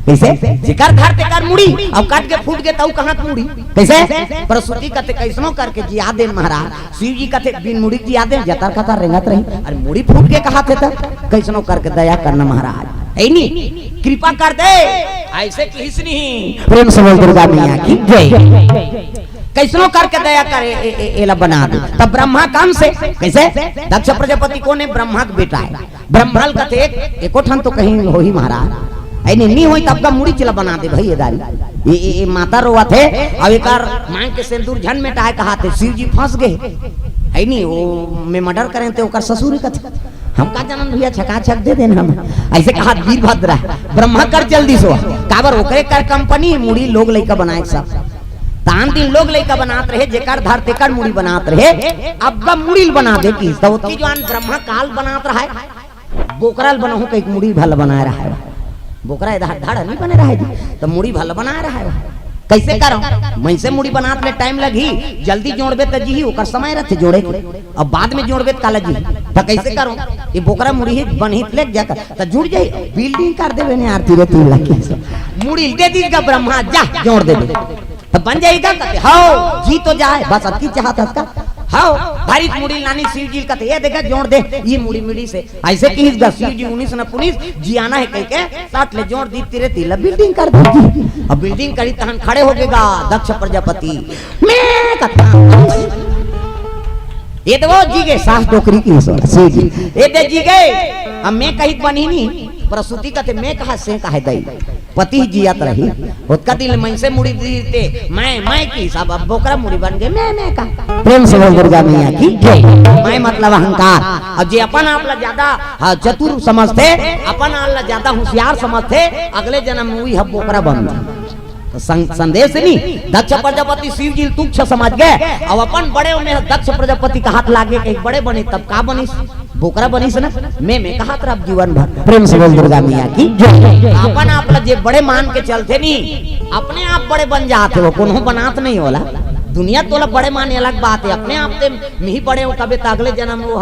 कैसे जिकर घर तेकर मुड़ी अब काट के फूट गए तो कहाँ मुड़ी कैसे। प्रसूति कहते कैसनो करके जिया दे महाराज, शिव जी कहते बिन मुड़ी जिया दे, जतर कतर रेंगत रही, अरे मुड़ी फूट के कहा थे तब कैसनो करके दया करना महाराज, ऐ नहीं कृपा कर दे ऐसे किस नहीं। प्रेम से बोल दुर्गा मैया की जय। कैसनो करके दया करे एला बना दे। तब ब्रह्मा काम से कैसे, दक्ष प्रजापति को ने ब्रह्मा का बेटा है, ब्रह्मल कहते एको ठन तो कहीं हो ही महाराज, ऐने नहीं होई तब का मुड़ी चिला बना दे भाई। ये दारी ये माता रोवा थे, अब एक मांग के सिंदूर झन में टाए कहा थे, शिव जी फंस गए है नहीं वो में मर्डर करें थे ओकर ससुर कथे, हम का जानन भैया छकाछक दे देन हम ऐसे कहा। वीरभद्र ब्रह्मा कर जल्दी सो काबर ओकरे कर कंपनी मुड़ी लोग लइका बनाए सब तान दिन लोग लइका बनात रहे, जेकर धर तेकर मुड़ी बनात रहे, अब का मुड़ी बना दे की तो की जवान ब्रह्मा काल बनात रहा है, बोकराल बनाहू के एक मुड़ी भल बना रहा है, बोकरा इधर धड़ नहीं बने रहा है तो मुड़ी भल बना रहा है। कैसे करो मैं से मुड़ी बनात ले टाइम लगी, जल्दी जोड़बे त जी ओकर समय रहते जोड़े के, अब बाद में जोड़बे काला जी तो कैसे करो ये बोकरा मुड़ी ही बनी ले जाकर तो जुड़ जाए, बिल्डिंग कर देवे ने आरती रे 3 लाख की मुड़ी दे दी का ब्रह्मा जा जोड़ देवे तो बन जाएगा। कहते हाओ जी तो जाए बस अति चाहत उसका हाओ भारी मुड़ी लानी शिव जी कहते ये देखा जोड़ दे ये मुड़ी मुड़ी से ऐसे की शिव जी 19 न 19 जियाना है कह के 60 ले जोड़ दी तेरे तिला बिल्डिंग कर दी। अब बिल्डिंग करी तहन खड़े हो गएगा दक्ष प्रजापति मैं कहता ये तो वो जी गए सास टोकरी की शिव जी ये दे जी गए। अब मैं कहीं बनी नहीं प्रसूति कहते मैं कहा से कहा दई पति जियात रही उसका दिल मैं से मुड़ी दीते मैं की सब अब बोकरा मुड़ी बन गए मैं का। प्रेम से बोल दुर्गा मैया की जय। मैं मतलब अहंकार, अब जे अपन आप ला ज्यादा चतुर समझते, अपन आप ला ज्यादा होशियार समझते, अगले जन्म में वही बोकरा बन तो संदेश नहीं। दक्ष प्रजापति शिव जी तुच्छ समझ गए, अब अपन बड़े में दक्ष प्रजापति का हाथ लागे कहीं बड़े बने तब का बनी बोकरा बनी से ना मैं कहा था जीवन भर। प्रेम से बोल दुर्गा मैया की जय। अपन आप जे बड़े मान के चलते नहीं अपने आप बड़े बन जाते हो, कोनो बनात नहीं होला दुनिया तोला बड़े माने अलग बात है, अपने आप नहीं बड़े हो कभी अगले जन्म वो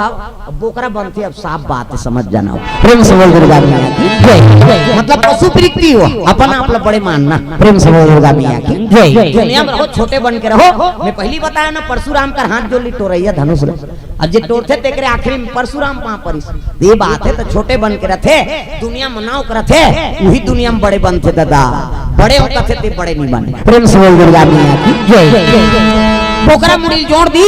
बोकरा बनते अब साफ बात है समझ जाना। प्रेम से बोल दुर्गा मैया की जय। मतलब पशु प्रीति हो अपन आप बड़े मानना। प्रेम से बोल दुर्गा मैया की जय। दुनिया में रहो छोटे बन के रहो। मैं पहली बताया ना परशुराम का हाथ जो टोरैया धनुष और जे तोड़ते तेकरे आखिरी में परशुराम पा परिस ये बात है। तो छोटे बन के रथे दुनिया मनाओ करथे वही दुनिया में बड़े बनते दादा, बड़े होता थे बड़े नहीं बने। प्रेम से बोल दुर्गा मैया की जय। बोकरा मुड़ी जोड़ दी,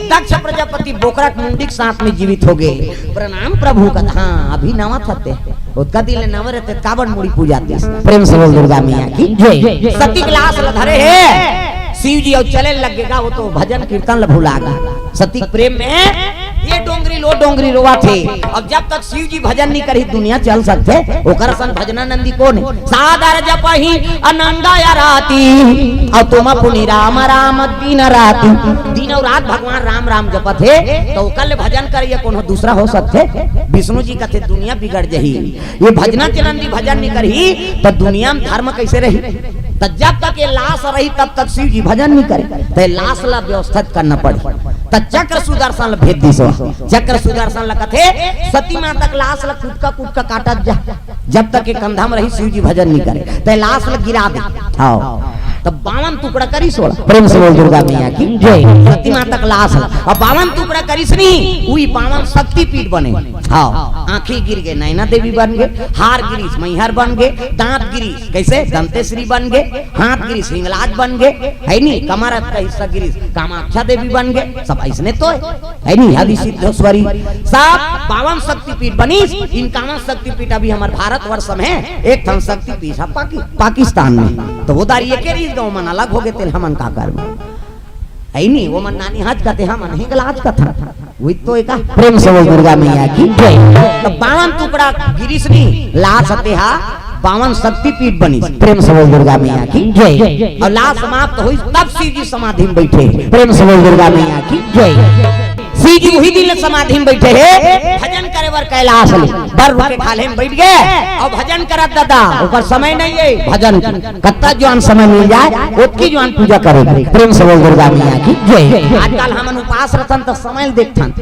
दक्ष प्रजापति बोकरा मुंडी के साथ में जीवित हो गए। प्रणाम प्रभु का हाँ अभी नवा थे उसका दिल नव रहते काबड़ मुड़ी पूजा। प्रेम से बोल दुर्गा मैया की जय। सती क्लास धरे है शिव जी और चले लगेगा वो तो भजन कीर्तन ल भुलागा। सती प्रेम में ये डोंगरी लो डोंगरी रोवा थे। अब जब तक शिव जी भजन नहीं करी दुनिया चल सकते ओकर सन भजनानंदी कौन है। सादर जपहि अनंगा या राती और तुम पुनि राम राम दिन राती, दिन और रात भगवान राम राम जपत है तो कल भजन करिए कोनो दूसरा हो सकते। विष्णु जी कहते दुनिया बिगड़ जही, ये भजना चलंदी भजन नहीं करी तो दुनिया में धर्म कैसे रही। तो जब तक ये लाश रही तब तक शिव जी भजन नहीं करे तो लाश ला व्यवस्थित करना पड़ी। तो चक्र सुदर्शन भेज दी सो चक्र सुदर्शन लकथे सती माता तक लाश ला कूट का काटत जा जब तक ये कंधा में रही शिव जी भजन नहीं करे तो लाश ला गिरा दे। आओ तब 52 टुकड़ा करी सोड़ा। प्रेम से बोल दुर्गा मैया की जय। सती माता तक लाश और 52 टुकड़ा करीस नहीं वही 52 शक्ति पीठ बने। हाँ आंखें गिर गए नैना देवी बन गए, हार गिरीश मैहर बन गए, दांत गिरीश कैसे दंतेश्वरी बन गए, हाथ गिरीश हिंगलाज बन गए है नी, कमर का हिस्सा गिरीश कामाक्षा देवी बन गए। सब ऐसने तो है नी हरि सिद्धेश्वरी सब 52 शक्ति पीठ बनी। इन 51 शक्ति पीठ अभी हमारे भारत वर्ष में एक थन शक्ति पीठ है पाकिस्तान में तो वो दारी एक गाँव मन अलग हो गए थे हमन का कर है नी वो मन नानी हज का थे हमन हिंगलाज का था वही तो एक। प्रेम से बोल दुर्गा मैया की जय। तो 52 टुकड़ा गिरीश नी लाश अतेहा 52 शक्ति पीठ बनी। प्रेम से बोल दुर्गा मैया की जय। और लाश समाप्त हुई तब शिव जी समाधि में बैठे। प्रेम से बोल दुर्गा मैया की जय। सीधी वही दिन समाधि में बैठे है भजन करे बर कैलाश ले बर के खाले में बैठ गए और भजन करत दादा ऊपर समय नहीं है भजन कत्ता जवान समय मिल जाए ओतकी जवान पूजा करे प्रेम से बोल दुर्गा मैया की जय। आजकल हमन उपास रतन तो समय देखथन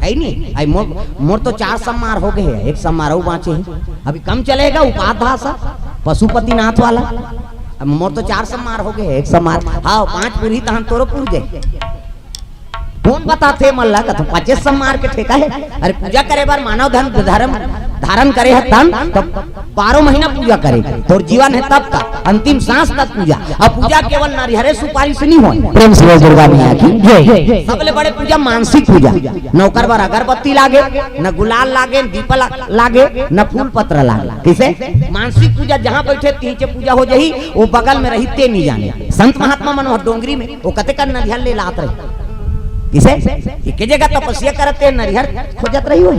है नहीं आई मोर तो 4 सम्मार हो गए हैं, एक समारोह बाँचे है अभी कम चलेगा उपास भाषा पशुपति नाथ वाला। अब मोर तो 4 सम्मार हो गए, एक सम्मार हाँ 5 पूरी तो हम तोरो पूर जाए कौन बताते मल्ला का तो 25 सम्मार के ठेका है। अरे पूजा करे बार मानव धर्म धारण करे है तन तब 12 महीना पूजा करे तो जीवन है तब का अंतिम सांस तक पूजा। अब पूजा केवल नारिहरे सुपारी से नहीं हो। प्रेम से दुर्गा मैया की जय। सबले बड़े पूजा मानसिक पूजा नौकर बार अगरबत्ती लागे न गुलाल लागे दीप लागे न फूल पत्र लागे किसे मानसिक पूजा जहाँ बैठे तीचे पूजा हो जाही वो बगल में रही ते नहीं जाने संत महात्मा मनोहर डोंगरी में वो कते कर नरिहर ले लात रहे किसे एक जगह तपस्या करते नरिहर खोजत रही हो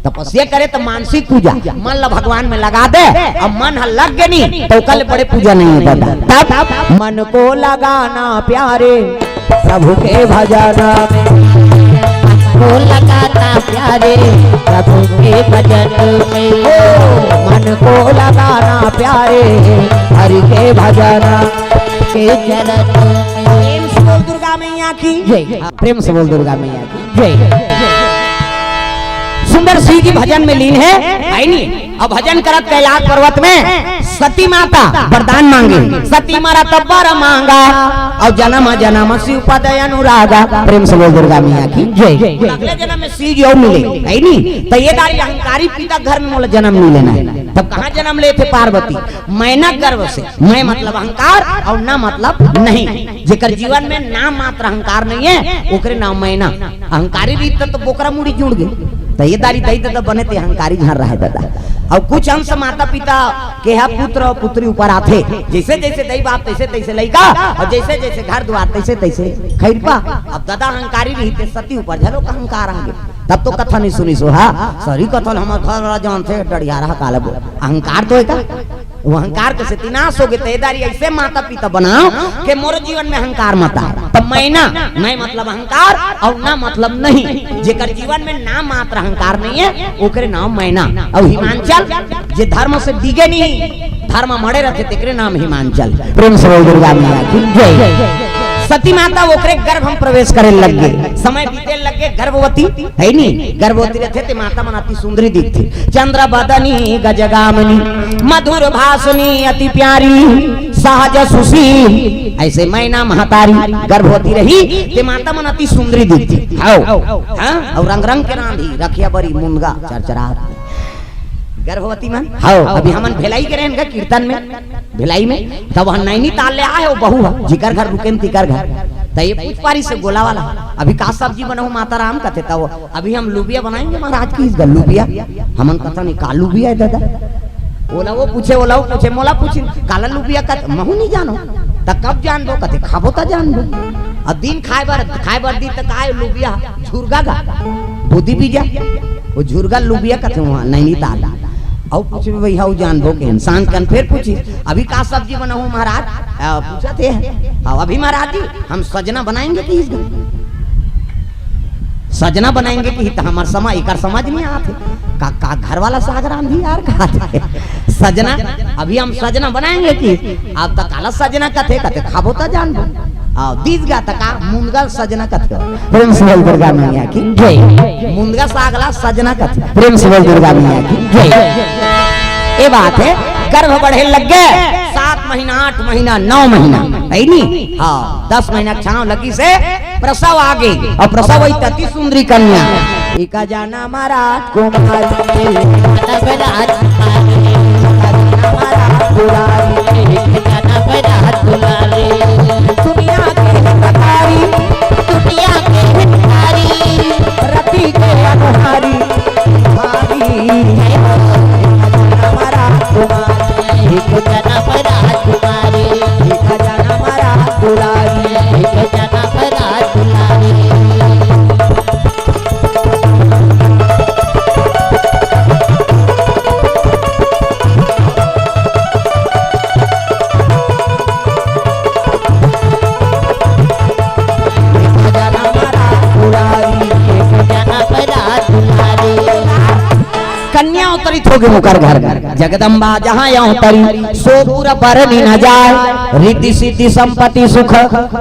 तपस्या करे तो मानसिक पूजा मन ला भगवान में लगा दे अब मन लग गए नहीं तो कल बड़े पूजा नहीं दादा तब मन को लगाना प्यारे प्रभु के भजना में को लगाना प्यारे प्रभु के भजन में मन को लगाना प्यारे हरि के भजना के चरण में। प्रेम से बोल दुर्गा मैया की जय। प्रेम से बोल दुर्गा मैया की जय। सुंदर सिंह जी भजन में लीन है नहीं अब भजन करत कैलाश पर्वत में सती माता वरदान मांगे सती मारा तब्बर मांगा और जन्म जन्म शिव पद अनुरागा। प्रेम से बोल दुर्गा मैया की जय। अगले जन्म में शिव जी और मिले है नहीं तो ये दारी अहंकारी पिता घर में मोला जन्म नहीं लेना है। तब कहाँ जन्म ले थे पार्वती मैना गर्भ से मैं मतलब अहंकार और ना मतलब नहीं जेकर जीवन में नाम मात्र अहंकार नहीं है ओकरे नाम मैना अहंकारी रीत तो बोकरा मुड़ी जुड़ गई तो ये दारी दई दादा बने थे अहंकारी झाड़ रहा है दादा। और कुछ अंश माता पिता के है पुत्र और पुत्री ऊपर आते जैसे जैसे दई बाप तैसे तैसे लइका और जैसे जैसे घर द्वार तैसे तैसे खैरपा। अब दादा अहंकारी रही सती ऊपर झलो का अहंकार आ गया तब तो कथा नहीं सुनी सुहा सरी कथल हमारे घर वाला जान थे डरिया रहा काला बोल अहंकार तो है वो अहंकार के सतीनाश हो गए तेदारी ऐसे माता पिता बनाओ कि मोर जीवन में अहंकार मत आए तब मैं मतलब अहंकार और ना मतलब नहीं जेकर जीवन में नाम मात्र अहंकार नहीं है ओकरे नाम मैना और हिमांचल जे धर्म से डिगे नहीं धर्म मड़े रहते तेकरे नाम हिमांचल। प्रेम से बोल दुर्गा मैया की जय। सती माता ओकरे गर्भ हम प्रवेश करे लग गए समय बीते लग गए गर्भवती है नहीं गर्भवती रहते थे माता मन अति सुंदरी दिखती चंद्र बदनी गजगामनी मधुर भाषणी अति प्यारी सहज सुशील ऐसे मैना महतारी गर्भवती रही ते माता मन अति सुंदरी दिखती और रंग रंग के नांदी रखिया बड़ी मुनगा चरचरा गर्भवती मन हाँ अभी हमन भिलाई के रहेंगे कीर्तन में भिलाई में तब हम नैनीताल ले आए हो बहू जिकर घर रुके तिकर घर तो ये पूछ पारी से गोला वाला अभी का सब्जी बनाओ माता राम कहते तब अभी हम लुबिया बनाएंगे महाराज की इस लुबिया हमन कथा नहीं का लुबिया है दादा ओला वो पूछे मोला पूछे काला लुबिया का महू नहीं जानो तब कब जान दो कहते खाबो ता जान दो अब दिन खाए बर दी तक आए लुबिया झुरगा गा बुद्धि भी जा वो झुरगा लुबिया कहते वहाँ नैनीताल और पूछे भैया जान दो के इंसान कन फिर पूछी अभी का सब्जी बनाऊं महाराज पूछा थे अभी महाराज जी हम सजना बनाएंगे कि सजना बनाएंगे कि हमारे समाज एक समझ नहीं आते का घर वाला सागराम भी यार खाते सजना अभी हम सजना बनाएंगे कि अब तक काला सजना कथे खाबो ता जान दो दीज गा तका मुंदगा सजना कथे। प्रेम से बोल दुर्गा मैया की जय। मुंदगा सागला सजना कथे। प्रेम से बोल दुर्गा मैया की जय। ये बात है गर्भ बढ़े लग गए 7 महीना 8 महीना 9 महीना है नहीं हाँ 10 महीना छाव लगी से प्रसव आ गई और प्रसव हुई अति सुंदरी कन्या इका जाना महाराज कुमारी दुनिया के हितकारी दुनिया के हितकारी रति के अनुहारी कन्या उतरित होगे मुकर घर में जगदम्बा जहाँ यहाँ उतरी सो पूरा बरनी न जाए रिद्धि सिद्धि संपत्ति सुख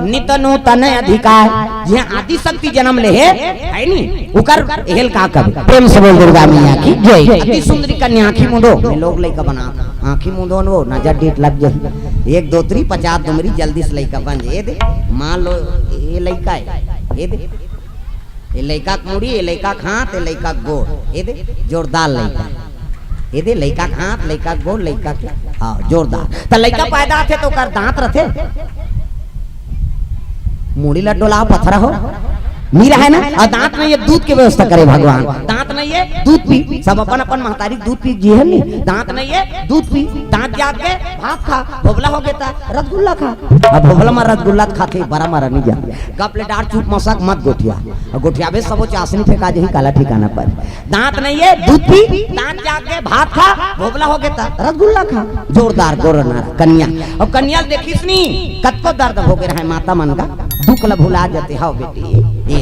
नित नूतन अधिकार जहाँ आदि शक्ति जन्म ले है नी उकर हेल का कब प्रेम से बोल दुर्गा मैया की जय। अति सुंदरी कन्या आँखी मुंडो लोग लइका बना आँखी मुंडो नो नजर डेट लग जाए 1 2 3 50 दुमरी जल्दी से लइका बन जाए दे मान लो ये लइका है ये दे ये लइका मुड़ी ये लइका हाथ ये लइका गोड़ ये दे जोरदार लइका ये दे लइका हाथ लइका गोड़ लइका हाँ जोरदार तो लइका पैदा थे तो कर दांत रथे मुड़ी लड्डोला पत्थर हो मीरा है ना और दांत नहीं है दूध की व्यवस्था करे भगवान दांत नहीं है दूध पी सब अपन अपन महतारी दूध पी जी है नहीं दांत नहीं है दूध पी दांत जाग के भात खा भोबला हो गया रसगुल्ला खा अब भोबला में रसगुल्ला खाते बड़ा मारा नहीं जा गप ले डार चुप मसक मत गोठिया और गोठिया भी सब चासनी फेंका जी काला ठिकाना पर दांत नहीं है दूध पी दांत जाग के भात खा भोबला हो गया रसगुल्ला खा जोरदार गोरना कन्या और कन्या देखिस नहीं कत्तो दर्द हो गया है माता मन का दुख ला भुला जाते हो बेटी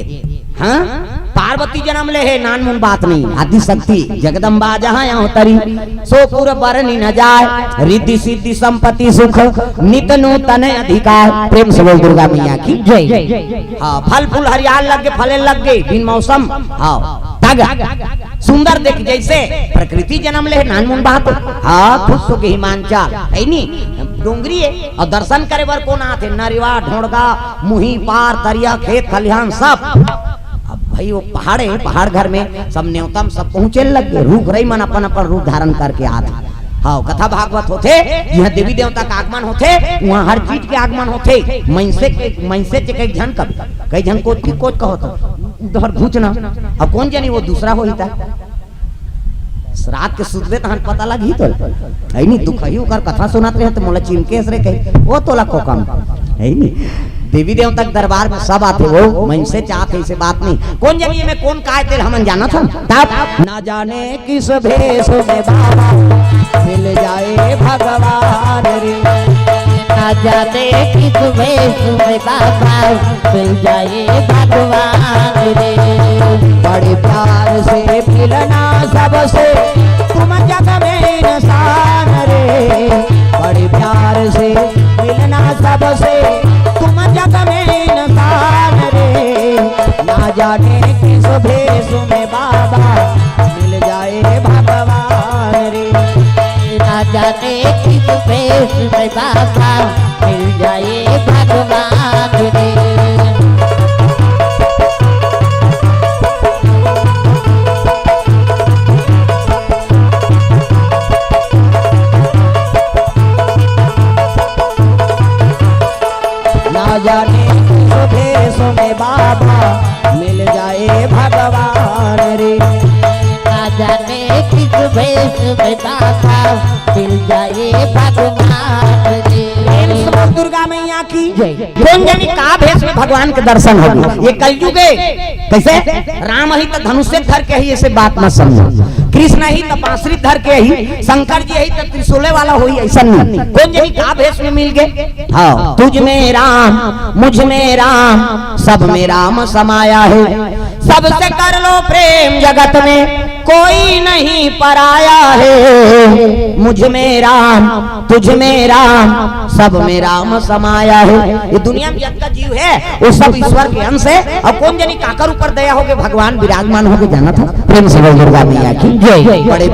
हाँ पार्वती जन्म ले है नान मुन बात नहीं आदि शक्ति जगदम्बा जहाँ यहाँ उतरी सो पूरा बरनी न जाए रिद्धि सिद्धि संपत्ति सुख नित नूतन अधिकार प्रेम से बोल दुर्गा मैया की जय। हाँ फल फूल हरियाल लग गए फले लग गए बिन मौसम हाँ सुंदर देख जैसे प्रकृति जन्म ले नान मुन बात हाँ खुद सो के हिमांचल है नी डोंगरी है और दर्शन करे बर कौन आते नरिवा ढोड़गा मुही पार तरिया खेत खलिहान सब अब भाई वो पहाड़ है पहाड़ घर में सब न्योतम सब पहुंचे लग गए रूप रही मन अपन अपन रूप धारण करके आते हाँ कथा भागवत होते यहाँ देवी देवता का आगमन होते वहाँ हर चीज के आगमन होते मनसे कई झन कई झन कोच कहो तो उधर घूचना अब कौन जानी वो दूसरा हो ही था रात के सुतबे तहन पता लगी तो है नी दुख ही उकर कथा सुनाते रहे तो मोला चिमकेस रे कही वो तोला को कम है नी देवी देवता के दरबार में सब आते वो मन से चाहते ऐसे बात नहीं कौन जानिए में कौन काय तेल हमन जाना था तब ना जाने किस भेष में बाबा मिल जाए भगवान रे ना जाने किस भेष में बाबा मिल जाए भगवान रे बड़े प्यार से मिलना सबसे तुम जग में इंसान रे बड़े प्यार से मिलना सबसे तुम जग में इंसान रे ना जाने किस भेष में बाबा मिल जाए भगवान रे ना जाने किस भेष में बाबा मिल जाए भगवान रे जाने भेष में बाबा मिल जाए भगवान रे ना जाने किस भेष में बाबा मिल जाए भगवान रे दुर्गा मैया की कौन जानी का भेष में भगवान के दर्शन होगी ये कलयुग है कैसे राम ही तो धनुष से धर के ही ऐसे बात मत समझो कृष्ण ही तो बांसुरी धर के ही शंकर जी ही तो त्रिशूले वाला हुई ऐसा नहीं कौन जानी का भेष में मिल गए हाँ तुझ में राम मुझ में राम सब में राम समाया है सबसे कर लो प्रेम जगत में कोई नहीं पराया है मुझ में राम तुझ में राम सब में राम समाया है ये दुनिया में जितना जीव है वो सब ईश्वर के अंश है और कौन जानी काकर ऊपर दया होके भगवान विराजमान होके जाना था प्रेम से दुर्गा मैया की जय। बड़े